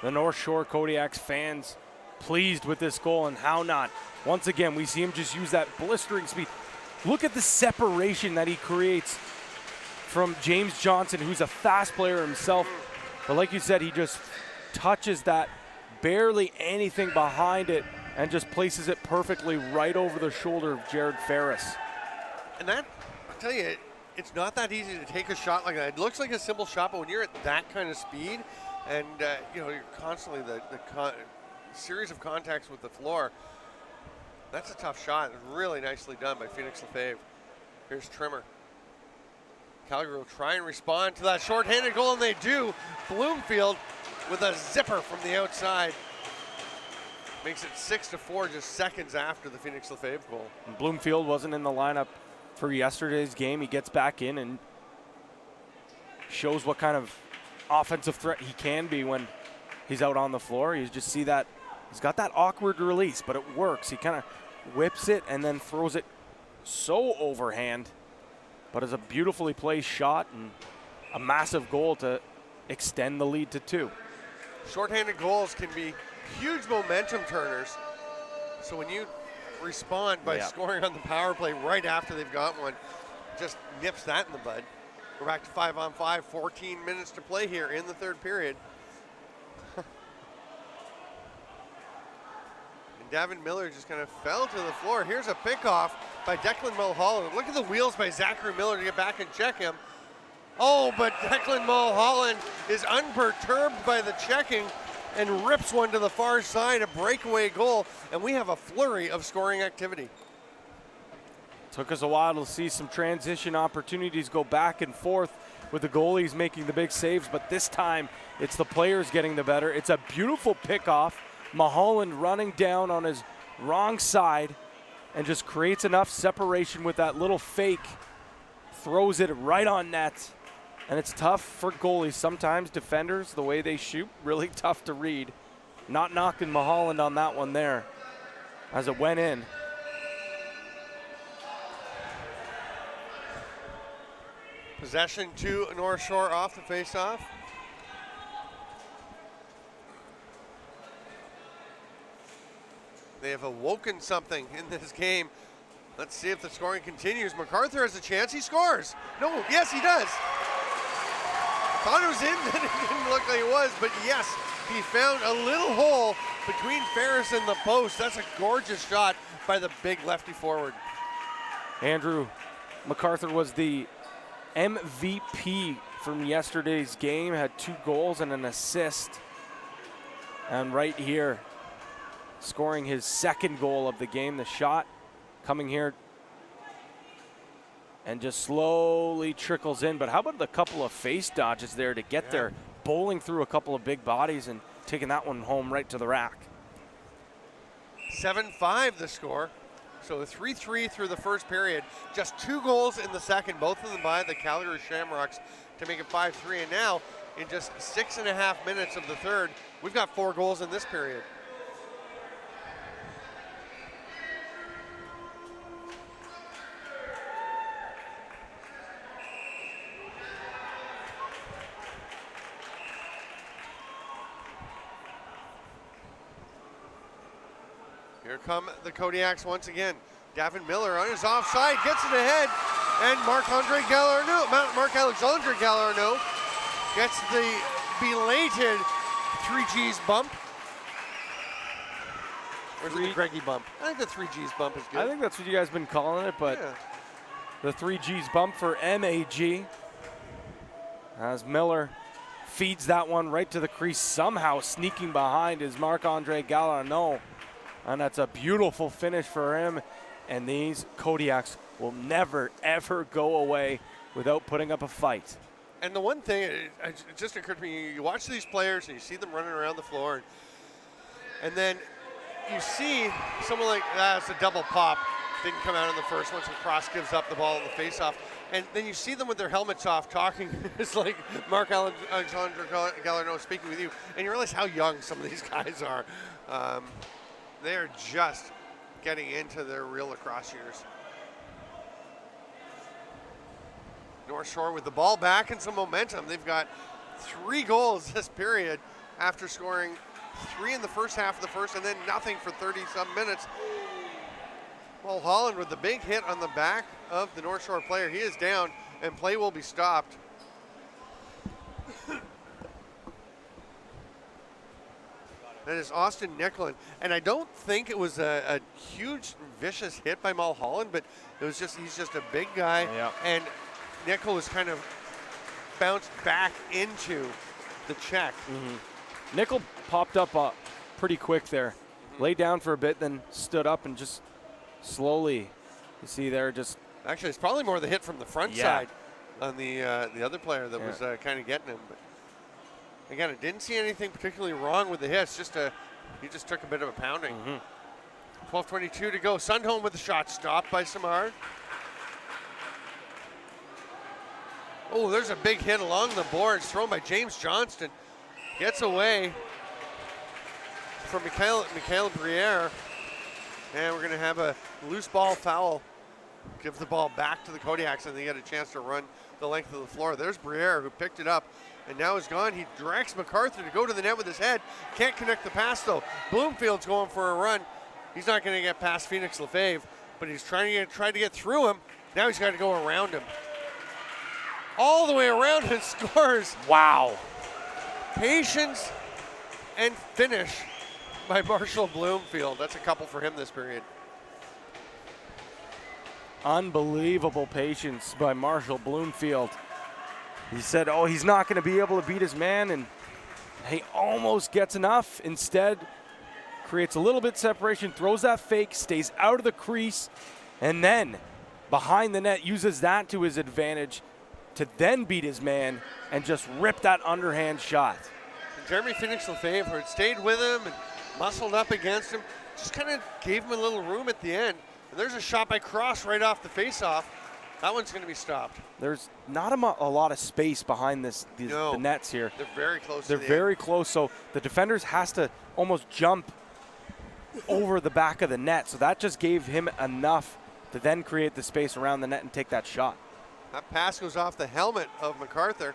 the North Shore Kodiaks fans pleased with this goal, and how not. Once again, we see him just use that blistering speed. Look at the separation that he creates from James Johnson, who's a fast player himself. But like you said, he just touches that, barely anything behind it, and just places it perfectly right over the shoulder of Jared Ferris. And that, I'll tell you, it's not that easy to take a shot like that. It looks like a simple shot, but when you're at that kind of speed, and you're constantly the series of contacts with the floor, that's a tough shot. Really nicely done by Phoenix Lefebvre. Here's Trimmer. Calgary will try and respond to that shorthanded goal, and they do. Bloomfield with a zipper from the outside. Makes it 6-4 just seconds after the Phoenix Lefebvre goal. And Bloomfield wasn't in the lineup for yesterday's game. He gets back in and shows what kind of offensive threat he can be when he's out on the floor. You just see that he's got that awkward release, but it works. He kind of whips it and then throws it so overhand, but it's a beautifully placed shot and a massive goal to extend the lead to 2. Shorthanded goals can be huge momentum turners. So when you respond by scoring on the power play right after they've got one, just nips that in the bud. We're back to 5-on-5, 14 minutes to play here in the third period. Davin Miller just kind of fell to the floor. Here's a pickoff by Declan Mulholland. Look at the wheels by Zachary Miller to get back and check him. Oh, but Declan Mulholland is unperturbed by the checking and rips one to the far side, a breakaway goal, and we have a flurry of scoring activity. Took us a while to see some transition opportunities go back and forth with the goalies making the big saves, but this time it's the players getting the better. It's a beautiful pickoff. Mulholland running down on his wrong side and just creates enough separation with that little fake, throws it right on net. And it's tough for goalies. Sometimes defenders, the way they shoot, really tough to read. Not knocking Mulholland on that one there as it went in. Possession to North Shore off the faceoff. They have awoken something in this game. Let's see if the scoring continues. MacArthur has a chance. He scores. No, yes, he does. Thought it was in, then it didn't look like it was, but yes, he found a little hole between Ferris and the post. That's a gorgeous shot by the big lefty forward. Andrew MacArthur was the MVP from yesterday's game, had 2 goals and an assist. And right here, scoring his 2nd goal of the game, the shot coming here and just slowly trickles in. But how about the couple of face dodges there to get there, bowling through a couple of big bodies and taking that one home right to the rack. 7-5 the score. So 3-3 through the first period. Just 2 goals in the second, both of them by the Calgary Shamrocks to make it 5-3. And now, in just 6.5 minutes of the third, we've got 4 goals in this period. Here come the Kodiaks once again. Davin Miller on his offside, gets it ahead, and Marc-Alexandre Gallarneau gets the belated 3G's bump. Or is it the Greggy bump? I think the 3G's bump is good. I think that's what you guys been calling it, but yeah. The 3G's bump for MAG. As Miller feeds that one right to the crease, somehow sneaking behind is Marc-Alexandre Gallarneau. And that's a beautiful finish for him. And these Kodiaks will never, ever go away without putting up a fight. And the one thing, it just occurred to me, you watch these players and you see them running around the floor, and then you see someone like, it's a double pop. Didn't come out in the first one, so Cross gives up the ball in the face-off. And then you see them with their helmets off talking. It's like Marc-Alexandre Gallarneau speaking with you, and you realize how young some of these guys are. They're just getting into their real lacrosse years. North Shore with the ball back and some momentum. They've got 3 goals this period after scoring 3 in the first half of the first and then nothing for 30-some minutes. Mulholland with the big hit on the back of the North Shore player. He is down and play will be stopped. That is Austin Nicklin. And I don't think it was a huge, vicious hit by Mulholland, but it was just, he's just a big guy. Yeah. And Nickel was kind of bounced back into the check. Mm-hmm. Nickel popped up pretty quick there. Mm-hmm. Laid down for a bit, then stood up and just slowly, you see there, just. Actually, it's probably more the hit from the front side on the other player that was kind of getting him. But again, I didn't see anything particularly wrong with the hits. He just took a bit of a pounding. 12:22 to go. Sundholm with the shot stopped by Samard. Oh, there's a big hit along the boards thrown by James Johnston. Gets away from Mikhail Briere. And we're going to have a loose ball foul. Give the ball back to the Kodiaks, and they get a chance to run the length of the floor. There's Briere, who picked it up and now is gone. He directs MacArthur to go to the net with his head. Can't connect the pass, though. Bloomfield's going for a run. He's not going to get past Phoenix Lefebvre, but he's trying to get through him. Now he's got to go around him. All the way around and scores. Wow. Patience and finish by Marshall Bloomfield. That's a couple for him this period. Unbelievable patience by Marshall Bloomfield. He said, oh, he's not going to be able to beat his man, and he almost gets enough. Instead, creates a little bit separation, throws that fake, stays out of the crease, and then behind the net uses that to his advantage to then beat his man and just rip that underhand shot. And Jeremy finished Lefebvre, had stayed with him and muscled up against him, just kind of gave him a little room at the end. And there's a shot by Cross right off the faceoff. That one's going to be stopped. There's not a lot of space behind the nets here. They're very close. They're very close, so the defenders has to almost jump over the back of the net. So that just gave him enough to then create the space around the net and take that shot. That pass goes off the helmet of MacArthur.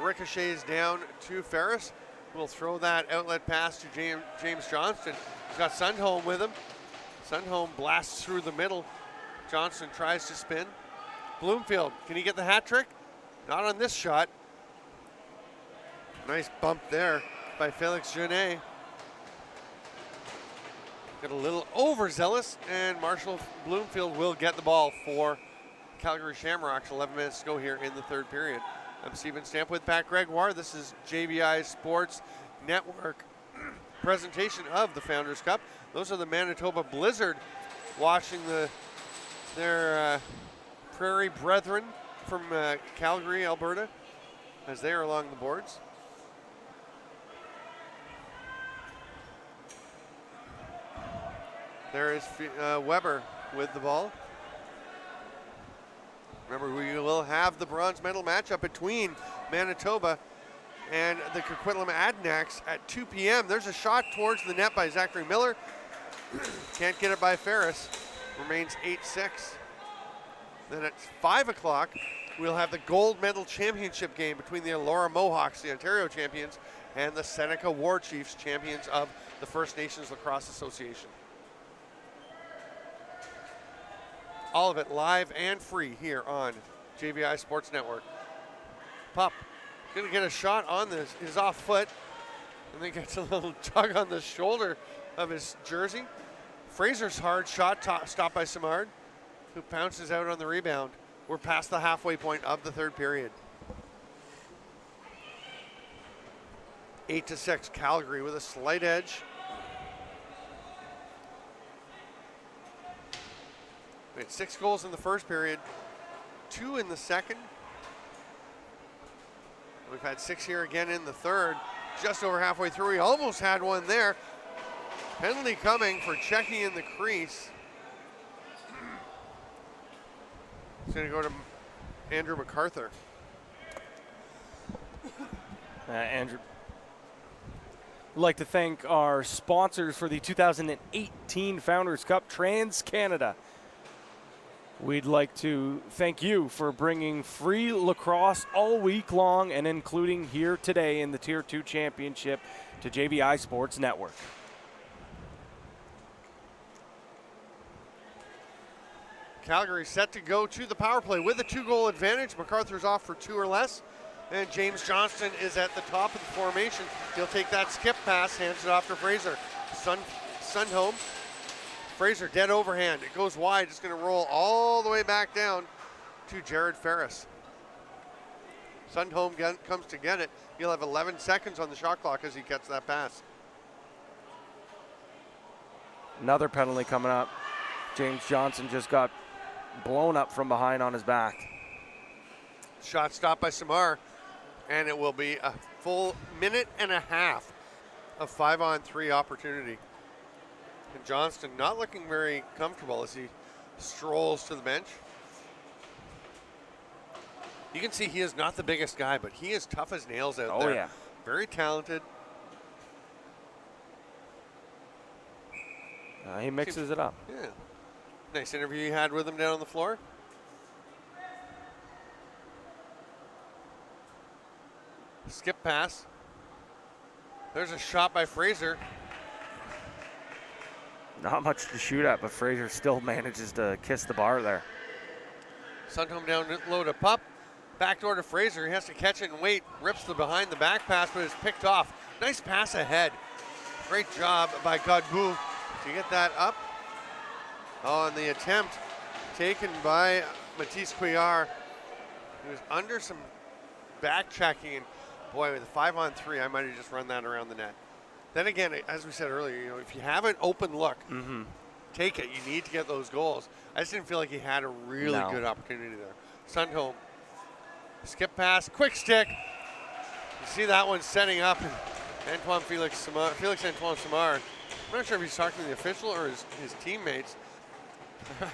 Ricochets down to Ferris. We'll throw that outlet pass to James Johnston. He's got Sundholm with him. Sundholm blasts through the middle. Johnston tries to spin. Bloomfield, can he get the hat trick? Not on this shot. Nice bump there by Felix Genet. Got a little overzealous, and Marshall Bloomfield will get the ball for Calgary Shamrocks. 11 minutes to go here in the third period. I'm Steven Stamp with Pat Gregoire. This is JVI Sports Network presentation of the Founders Cup. Those are the Manitoba Blizzard watching their Prairie Brethren from Calgary, Alberta, as they are along the boards. There is Weber with the ball. Remember, we will have the bronze medal matchup between Manitoba and the Coquitlam Adanacs at 2 p.m. There's a shot towards the net by Zachary Miller. Can't get it by Ferris. Remains 8-6. Then at 5 o'clock, we'll have the gold medal championship game between the Elora Mohawks, the Ontario champions, and the Seneca War Chiefs, champions of the First Nations Lacrosse Association. All of it live and free here on JVI Sports Network. Pup gonna get a shot on his off foot, and then gets a little tug on the shoulder of his jersey. Fraser's hard shot stopped by Simard, who pounces out on the rebound. We're past the halfway point of the third period. 8-6, Calgary with a slight edge. We had 6 goals in the first period, 2 in the second. We've had 6 here again in the third. Just over halfway through, we almost had one there. Penalty coming for checking in the crease. It's going to go to Andrew MacArthur. Andrew, I'd like to thank our sponsors for the 2018 Founders Cup, TransCanada. We'd like to thank you for bringing free lacrosse all week long and including here today in the Tier 2 Championship to JVI Sports Network. Calgary set to go to the power play with a 2-goal advantage. MacArthur's off for 2 or less. And James Johnston is at the top of the formation. He'll take that skip pass, hands it off to Fraser. Sundholm. Fraser, dead overhand. It goes wide. It's going to roll all the way back down to Jared Ferris. Sundholm comes to get it. He'll have 11 seconds on the shot clock as he gets that pass. Another penalty coming up. James Johnson just got blown up from behind on his back. Shot stopped by Samar, and it will be a full minute and a half of 5-on-3 opportunity. And Johnston not looking very comfortable as he strolls to the bench. You can see he is not the biggest guy, but he is tough as nails out there. Oh, yeah. Very talented. He mixes it up. Yeah. Nice interview you had with him down on the floor. Skip pass. There's a shot by Fraser. Not much to shoot at, but Fraser still manages to kiss the bar there. Sundholm down low to Pup. Backdoor to Fraser. He has to catch it and wait. Rips the behind the back pass, but is picked off. Nice pass ahead Great job by Godbout to get that up. Oh, and the attempt taken by Matisse Couillard. He was under some back checking, and boy, with a 5-on-3, I might have just run that around the net. Then again, as we said earlier, you know, if you have an open look, take it. You need to get those goals. I just didn't feel like he had a really good opportunity there. Sundholm, skip pass, quick stick. You see that one setting up, and Felix Antoine Samar. I'm not sure if he's talking to the official or his teammates.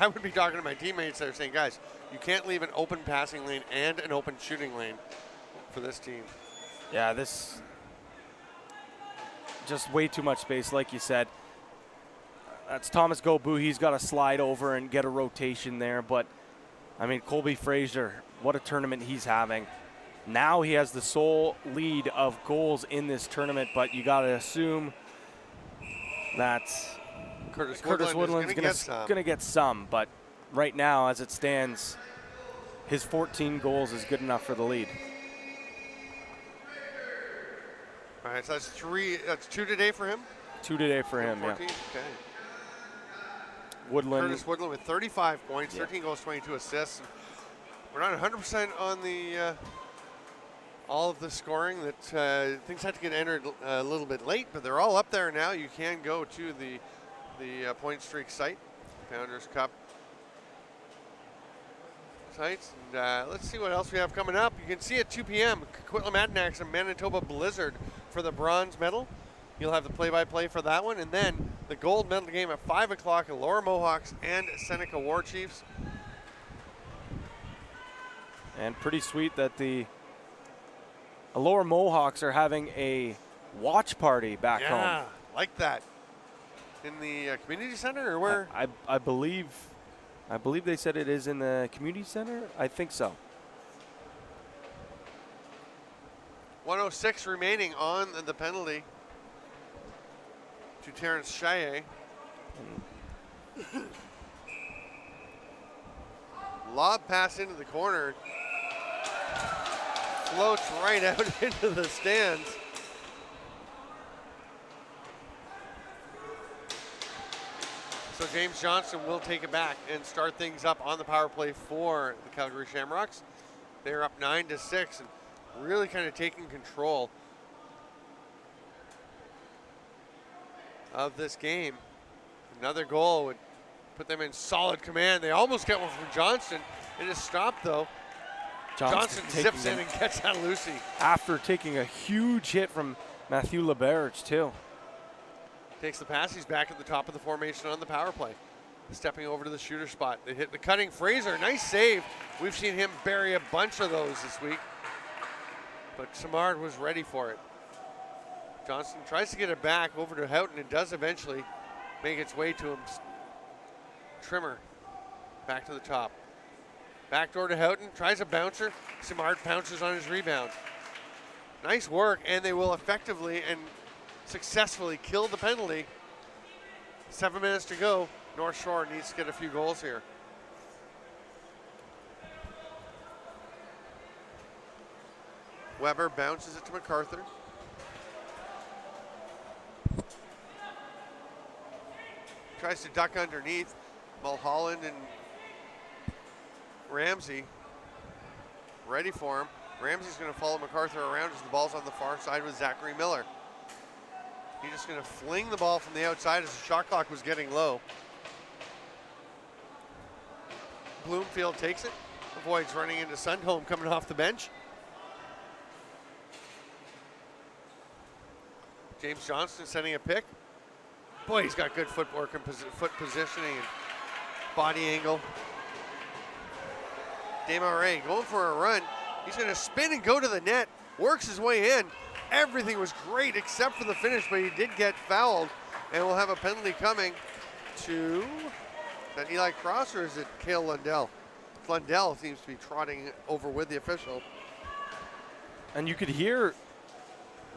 I would be talking to my teammates that are saying, guys, you can't leave an open passing lane and an open shooting lane for this team. Yeah, this just way too much space, like you said. That's Thomas Godbout. He's got to slide over and get a rotation there. But, I mean, Colby Fraser, what a tournament he's having. Now he has the sole lead of goals in this tournament, but you got to assume that Curtis Woodland's going to get some. But right now, as it stands, his 14 goals is good enough for the lead. All right, so that's 2 today for him? 2 today for him, 14? yeah. Okay. Woodland. Curtis Woodland with 35 points, 13 goals, 22 assists. We're not 100% on the all of the scoring. That things had to get entered a little bit late, but they're all up there now. You can go to the Point Streak site, Founders Cup sites. And let's see what else we have coming up. You can see at 2 p.m. Coquitlam-Adanacs and Manitoba Blizzard for the bronze medal. You'll have the play-by-play for that one, and then the gold medal game at 5 o'clock. Lower Mohawks and Seneca War Chiefs. And pretty sweet that the Lower Mohawks are having a watch party back home. Yeah, like that. In the community center, or where? I believe they said it is in the community center. I think so. 106 remaining on the penalty to Terrence Chaillet. Lob pass into the corner. Floats right out into the stands. So James Johnson will take it back and start things up on the power play for the Calgary Shamrocks. They're up 9-6 and really kind of taking control of this game. Another goal would put them in solid command. They almost get one from Johnston. It is stopped though. Johnson zips in and gets out of Lucy. After taking a huge hit from Matthew LeBerge too. Takes the pass, he's back at the top of the formation on the power play. Stepping over to the shooter spot. They hit the cutting Fraser, nice save. We've seen him bury a bunch of those this week. But Samard was ready for it. Johnson tries to get it back over to Houghton. It does eventually make its way to him. Trimmer back to the top. Backdoor to Houghton, tries a bouncer. Samard pounces on his rebound. Nice work, and they will effectively and successfully kill the penalty. 7 minutes to go. North Shore needs to get a few goals here. Weber bounces it to MacArthur. Tries to duck underneath. Mulholland and Ramsey ready for him. Ramsey's going to follow MacArthur around as the ball's on the far side with Zachary Miller. He's just going to fling the ball from the outside as the shot clock was getting low. Bloomfield takes it. Avoids running into Sundholm coming off the bench. James Johnston sending a pick. Boy, he's got good footwork and foot positioning and body angle. Desmarais going for a run. He's going to spin and go to the net. Works his way in. Everything was great except for the finish, but he did get fouled. And we'll have a penalty coming to, is that Eli Cross or is it Cale Lundell? Lundell seems to be trotting over with the official. And you could hear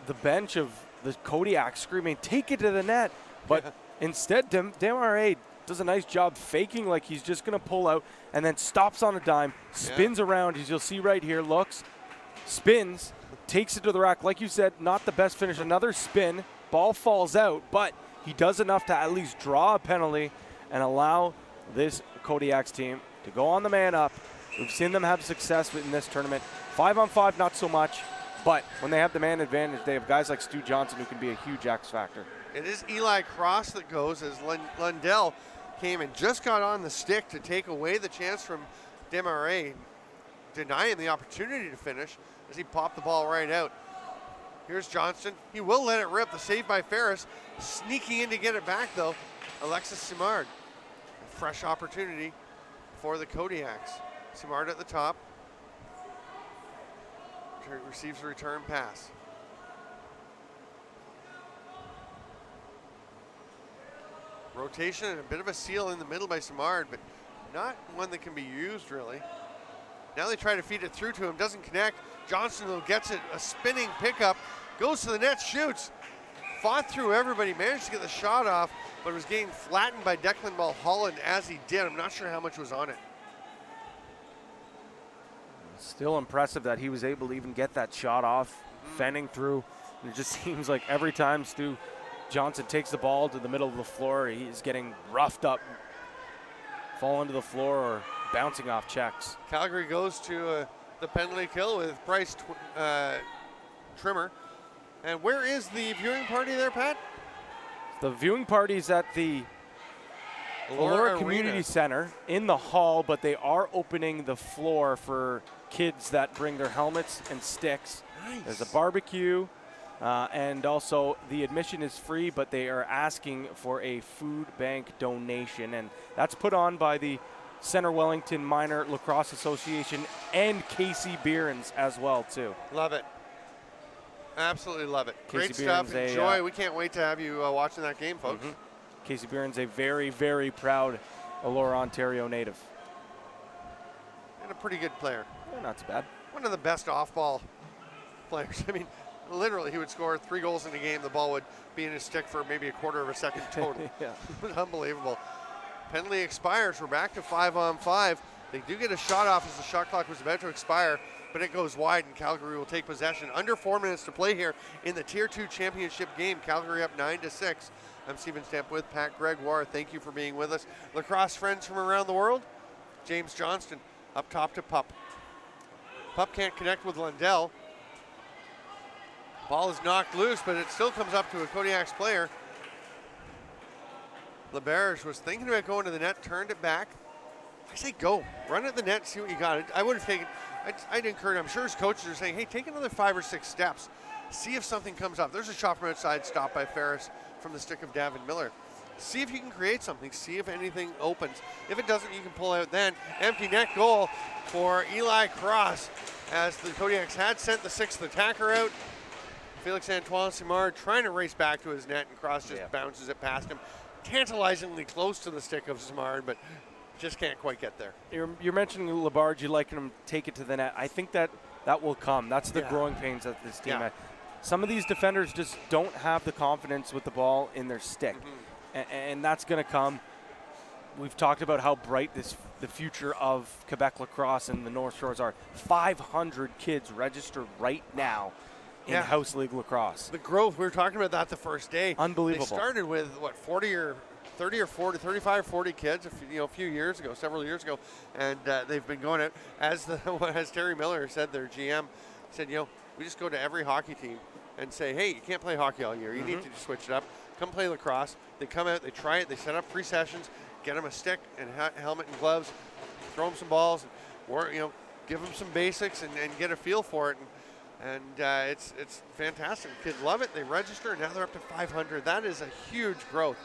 the bench of the Kodiaks screaming, take it to the net. But instead, Desmarais does a nice job faking like he's just going to pull out and then stops on a dime, spins around, as you'll see right here, looks, spins, takes it to the rack. Like you said, not the best finish. Another spin, Ball falls out, but he does enough to at least draw a penalty and allow this Kodiaks team to go on the man up. We've seen them have success in this tournament. 5-on-5, not so much, but when they have the man advantage, they have guys like Stu Johnson who can be a huge X factor. It is Eli Cross that goes as Lundell came and just got on the stick to take away the chance from Desmarais, denying the opportunity to finish as he popped the ball right out. Here's Johnston. He will let it rip. The save by Ferris. Sneaking in to get it back, though, Alexis Simard. A fresh opportunity for the Kodiaks. Simard at the top. Receives a return pass. Rotation and a bit of a seal in the middle by Simard, but not one that can be used, really. Now they try to feed it through to him. Doesn't connect. Johnston, though, gets it. A spinning pickup. Goes to the net, shoots. Fought through everybody, managed to get the shot off, but was getting flattened by Declan Mulholland as he did. I'm not sure how much was on it. Still impressive that he was able to even get that shot off, fending through. It just seems like every time Stu Johnson takes the ball to the middle of the floor, he's getting roughed up, falling to the floor or bouncing off checks. Calgary goes to the penalty kill with Bryce Trimmer. And where is the viewing party there, Pat? The viewing party's at the Elora Community Center in the hall, but they are opening the floor for kids that bring their helmets and sticks. Nice. There's a barbecue, and also the admission is free, but they are asking for a food bank donation, and that's put on by the Center Wellington Minor Lacrosse Association and Casey Behrens as well, too. Love it. Absolutely love it. Casey Great stuff. Behrens, Enjoy. We can't wait to have you watching that game, folks. Casey Behrens, a very, very proud Elora, Ontario native. And a pretty good player. Yeah, not too bad. One of the best off-ball players. I mean, literally, he would score 3 goals in a game. The ball would be in his stick for maybe a quarter of a second total. Yeah. It was unbelievable. Penalty expires. We're back to 5-on-5. They do get a shot off as the shot clock was about to expire, but it goes wide, and Calgary will take possession. Under 4 minutes to play here in the Tier 2 championship game. Calgary up 9-6. I'm Steven Stamp with Pat Gregoire. Thank you for being with us. Lacrosse friends from around the world. James Johnston up top to Pup. Pup can't connect with Lundell. Ball is knocked loose, but it still comes up to a Kodiaks player. LeBarge was thinking about going to the net, turned it back. I say go. Run at the net, see what you got. I would have taken, I'd encourage, I'm sure his coaches are saying, hey, take another 5 or 6 steps. See if something comes up. There's a shot from outside, stopped by Ferris from the stick of Davin Miller. See if you can create something. See if anything opens. If it doesn't, you can pull out then. Empty net goal for Eli Cross as the Kodiaks had sent the 6th attacker out. Felix Antoine Simard trying to race back to his net, and Cross just bounces it past him. Tantalizingly close to the stick of Simard, but just can't quite get there. You're mentioning LeBarge, you like him to take it to the net. I think that will come. That's the growing pains of this team. Yeah. Some of these defenders just don't have the confidence with the ball in their stick, and that's going to come. We've talked about how bright the future of Quebec lacrosse and the North Shores are. 500 kids registered right now in House League lacrosse. The growth, we were talking about that the first day. Unbelievable. They started with, 30 or 40, 35 or 40 kids a few years ago, several years ago, and they've been going out. As Terry Miller said, their GM said, we just go to every hockey team and say, hey, you can't play hockey all year. You need to switch it up. Come play lacrosse. They come out, they try it, they set up pre-sessions, get them a stick and helmet and gloves, throw them some balls, or give them some basics and get a feel for it. And it's fantastic. Kids love it. They register, and now they're up to 500. That is a huge growth.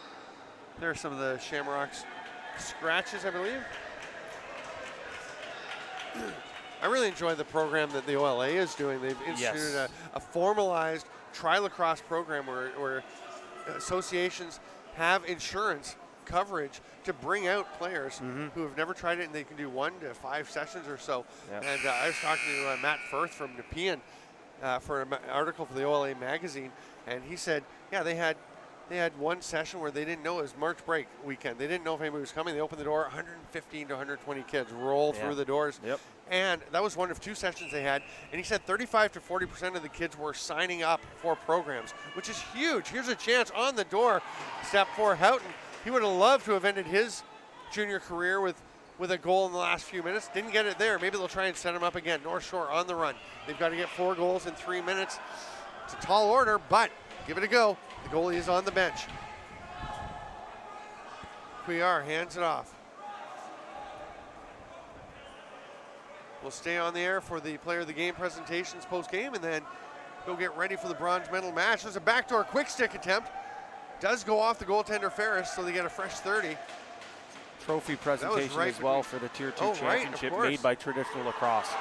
There are some of the Shamrocks scratches, I believe. I really enjoy the program that the OLA is doing. They've instituted a formalized tri-lacrosse program where associations have insurance coverage to bring out players who have never tried it, and they can do 1 to 5 sessions or so. Yep. And I was talking to Matt Firth from Nepean for an article for the OLA magazine, and he said, they had one session where they didn't know it was March break weekend. They didn't know if anybody was coming. They opened the door, 115 to 120 kids roll through the doors. Yep. And that was one of 2 sessions they had. And he said 35 to 40% of the kids were signing up for programs, which is huge. Here's a chance on the door. Step for Houghton. He would have loved to have ended his junior career with a goal in the last few minutes. Didn't get it there. Maybe they'll try and set him up again. North Shore on the run. They've got to get 4 goals in 3 minutes. It's a tall order, but give it a go. The goalie is on the bench. Couillard hands it off. We'll stay on the air for the player of the game presentations post-game and then go get ready for the bronze medal match. There's a backdoor quick stick attempt. Does go off the goaltender Ferris, so they get a fresh 30. Trophy presentation as well for the Tier 2 championship made by Traditional Lacrosse.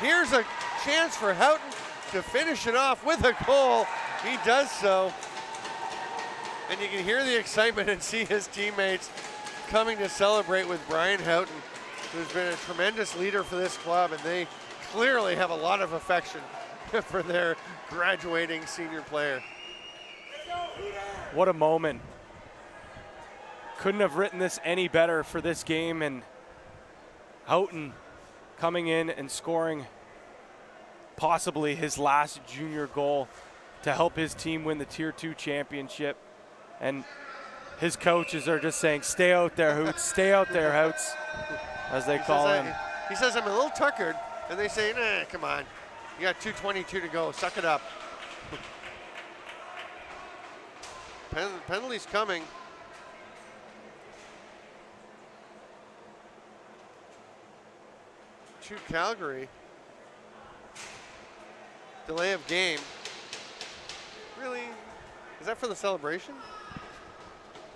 Here's a chance for Houghton to finish it off with a goal. He does so. And you can hear the excitement and see his teammates coming to celebrate with Brian Houghton, who's been a tremendous leader for this club, and they clearly have a lot of affection for their graduating senior player. What a moment. Couldn't have written this any better for this game, and Houghton coming in and scoring possibly his last junior goal to help his team win the Tier 2 championship. And his coaches are just saying, stay out there, Hoots, stay out there, Houts, as they call him. He says, I'm a little tuckered, and they say, nah, come on. You got 2:22 to go, suck it up. Penalties coming. To Calgary. Delay of game. Really? Is that for the celebration?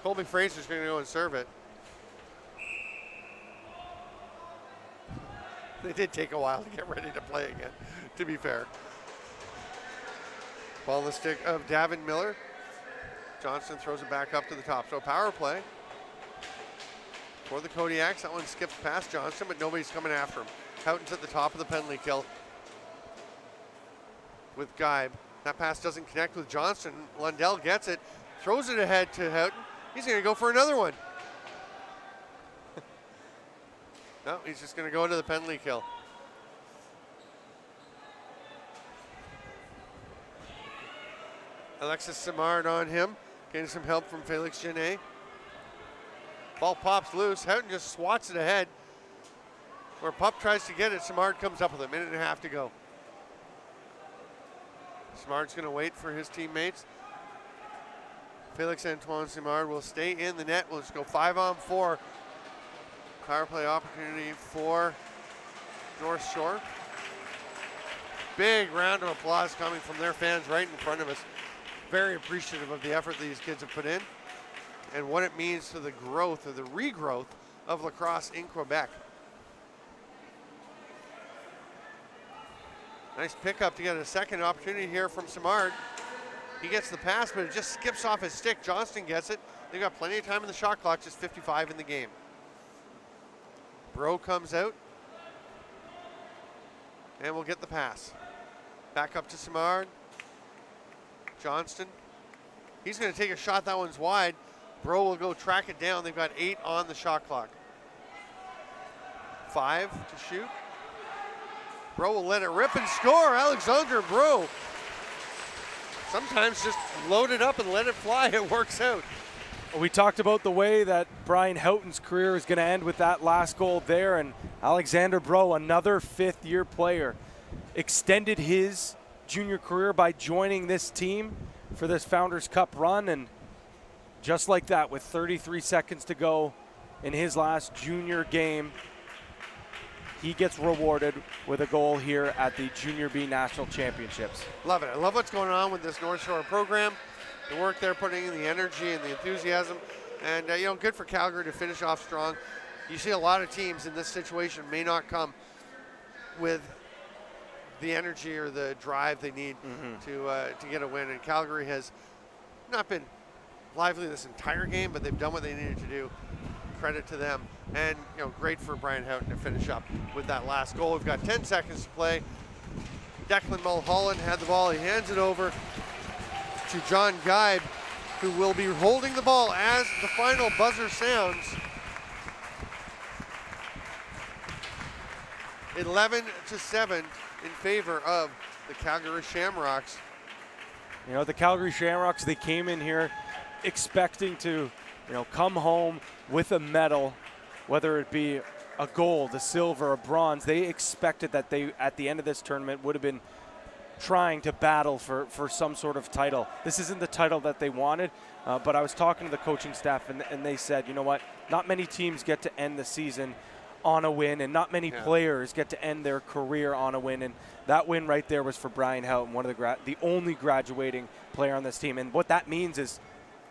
Colby Fraser's going to go and serve it. They did take a while to get ready to play again, to be fair. Ball in the stick of Davin Miller. Johnston throws it back up to the top. So power play for the Kodiaks. That one skips past Johnston, but nobody's coming after him. Houghton's at the top of the penalty kill with Geib. That pass doesn't connect with Johnston. Lundell gets it, throws it ahead to Houghton. He's going to go for another one. No, he's just going to go into the penalty kill. Alexis Simard on him, getting some help from Felix Genet. Ball pops loose. Houghton just swats it ahead. Where Pup tries to get it, Simard comes up with a minute and a half to go. Simard's going to wait for his teammates. Felix Antoine Simard will stay in the net. We'll just go 5-on-4. Power play opportunity for North Shore. Big round of applause coming from their fans right in front of us. Very appreciative of the effort these kids have put in and what it means to the growth or the regrowth of lacrosse in Quebec. Nice pickup to get a second opportunity here from Simard. He gets the pass, but it just skips off his stick. Johnston gets it. They've got plenty of time in the shot clock, just 55 in the game. Bro comes out. And we'll get the pass. Back up to Simard. Johnston. He's going to take a shot. That one's wide. Bro will go track it down. They've got 8 on the shot clock. 5 to shoot. Bro will let it rip and score. Alexander Bro. Sometimes just load it up and let it fly. It works out. We talked about the way that Brian Houghton's career is going to end with that last goal there, and Alexander Bro, another fifth-year player, extended his junior career by joining this team for this Founders Cup run, and just like that, with 33 seconds to go in his last junior game, he gets rewarded with a goal here at the Junior B National Championships. Love it. I love what's going on with this North Shore program. The work they're putting in, the energy and the enthusiasm. And, good for Calgary to finish off strong. You see a lot of teams in this situation may not come with the energy or the drive they need to get a win. And Calgary has not been lively this entire game, but they've done what they needed to do. Credit to them. And, great for Brian Houghton to finish up with that last goal. We've got 10 seconds to play. Declan Mulholland had the ball. He hands it over to John Geib, who will be holding the ball as the final buzzer sounds. 11-7 in favor of the Calgary Shamrocks. You know, the Calgary Shamrocks, they came in here expecting to, come home with a medal, whether it be a gold, a silver, a bronze. They expected that they, at the end of this tournament, would have been trying to battle for some sort of title. This isn't the title that they wanted, but I was talking to the coaching staff, and they said, you know what, not many teams get to end the season on a win, and not many players get to end their career on a win, and that win right there was for Brian Houghton, one of the only graduating player on this team. And what that means is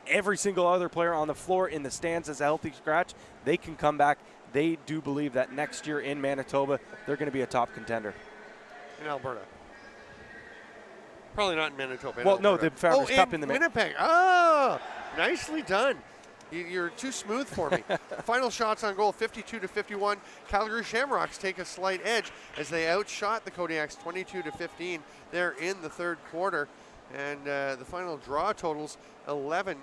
every single other player on the floor in the stands is a healthy scratch. They can come back. They do believe that next year in Manitoba, they're going to be a top contender. In Alberta. Probably not in Manitoba. Well, no, the Founders Cup in the Winnipeg. Oh, nicely done. You're too smooth for me. Final shots on goal, 52-51. Calgary Shamrocks take a slight edge as they outshot the Kodiaks 22-15 there in the third quarter. And the final draw totals 11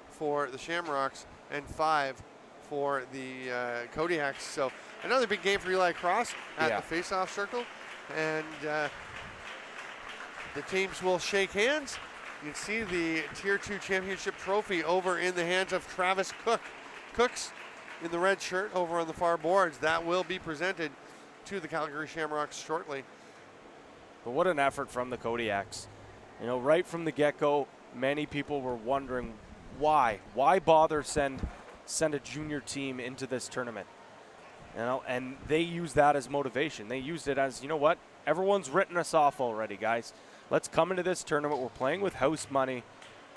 for the Shamrocks and 5 for the Kodiaks. So another big game for Eli Cross at the face-off circle. And the teams will shake hands. You can see the Tier 2 championship trophy over in the hands of Travis Cook. Cook's in the red shirt over on the far boards. That will be presented to the Calgary Shamrocks shortly. But what an effort from the Kodiaks. Right from the get-go, many people were wondering why. Why bother send a junior team into this tournament? And they used that as motivation. They used it as, you know what, everyone's written us off already, guys. Let's come into this tournament. We're playing with house money.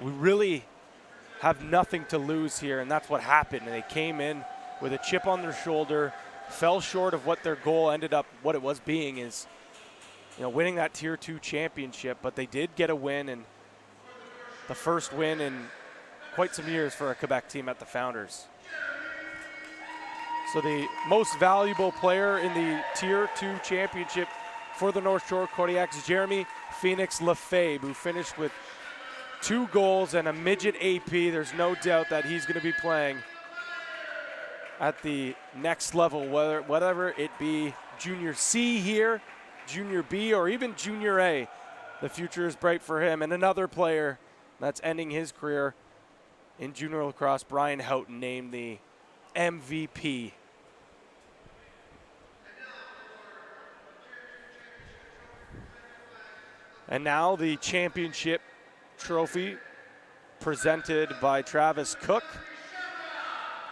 We really have nothing to lose here, and that's what happened. And they came in with a chip on their shoulder, fell short of what their goal ended up, what it was being is, winning that Tier 2 championship. But they did get a win, and the first win in quite some years for a Quebec team at the Founders. So the most valuable player in the Tier 2 championship for the North Shore Kodiaks, Jeremy Phoenix Lefebvre, who finished with 2 goals and a midget AP. There's no doubt that he's going to be playing at the next level, whether it be Junior C here, Junior B, or even Junior A. The future is bright for him. And another player that's ending his career in junior lacrosse, Brian Houghton, named the MVP. And now the championship trophy presented by Travis Cook.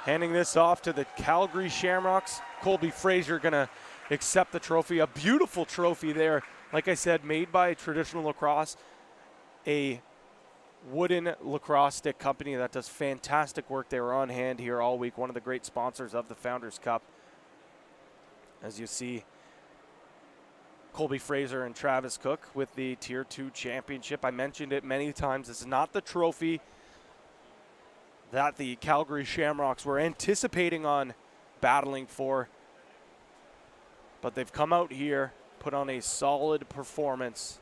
Handing this off to the Calgary Shamrocks. Colby Fraser going to accept the trophy. A beautiful trophy there. Like I said, made by Traditional Lacrosse, a wooden lacrosse stick company that does fantastic work. They were on hand here all week. One of the great sponsors of the Founders Cup. As you see, Colby Fraser and Travis Cook with the Tier 2 championship. I mentioned it many times. This is not the trophy that the Calgary Shamrocks were anticipating on battling for. But they've come out here, put on a solid performance,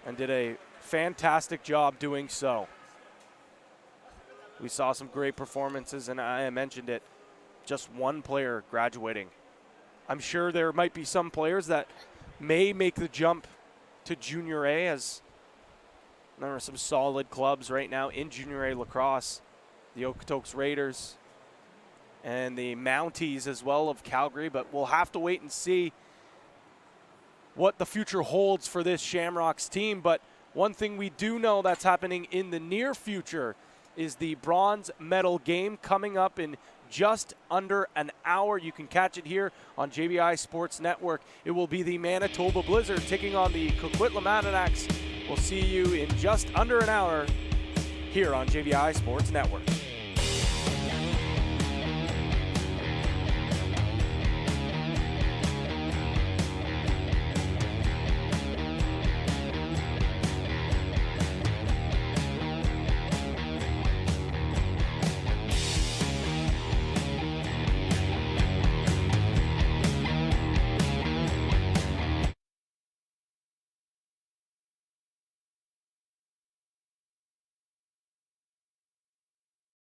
and did a fantastic job doing so. We saw some great performances, and I mentioned it, just one player graduating. I'm sure there might be some players that may make the jump to Junior A, as there are some solid clubs right now in Junior A lacrosse. The Okotoks Raiders and the Mounties as well of Calgary, but we'll have to wait and see what the future holds for this Shamrocks team. But one thing we do know that's happening in the near future is the bronze medal game coming up in just under an hour. You can catch it here on JVI Sports Network. It will be the Manitoba Blizzard taking on the Coquitlam Adirondacks. We'll see you in just under an hour here on JVI Sports Network.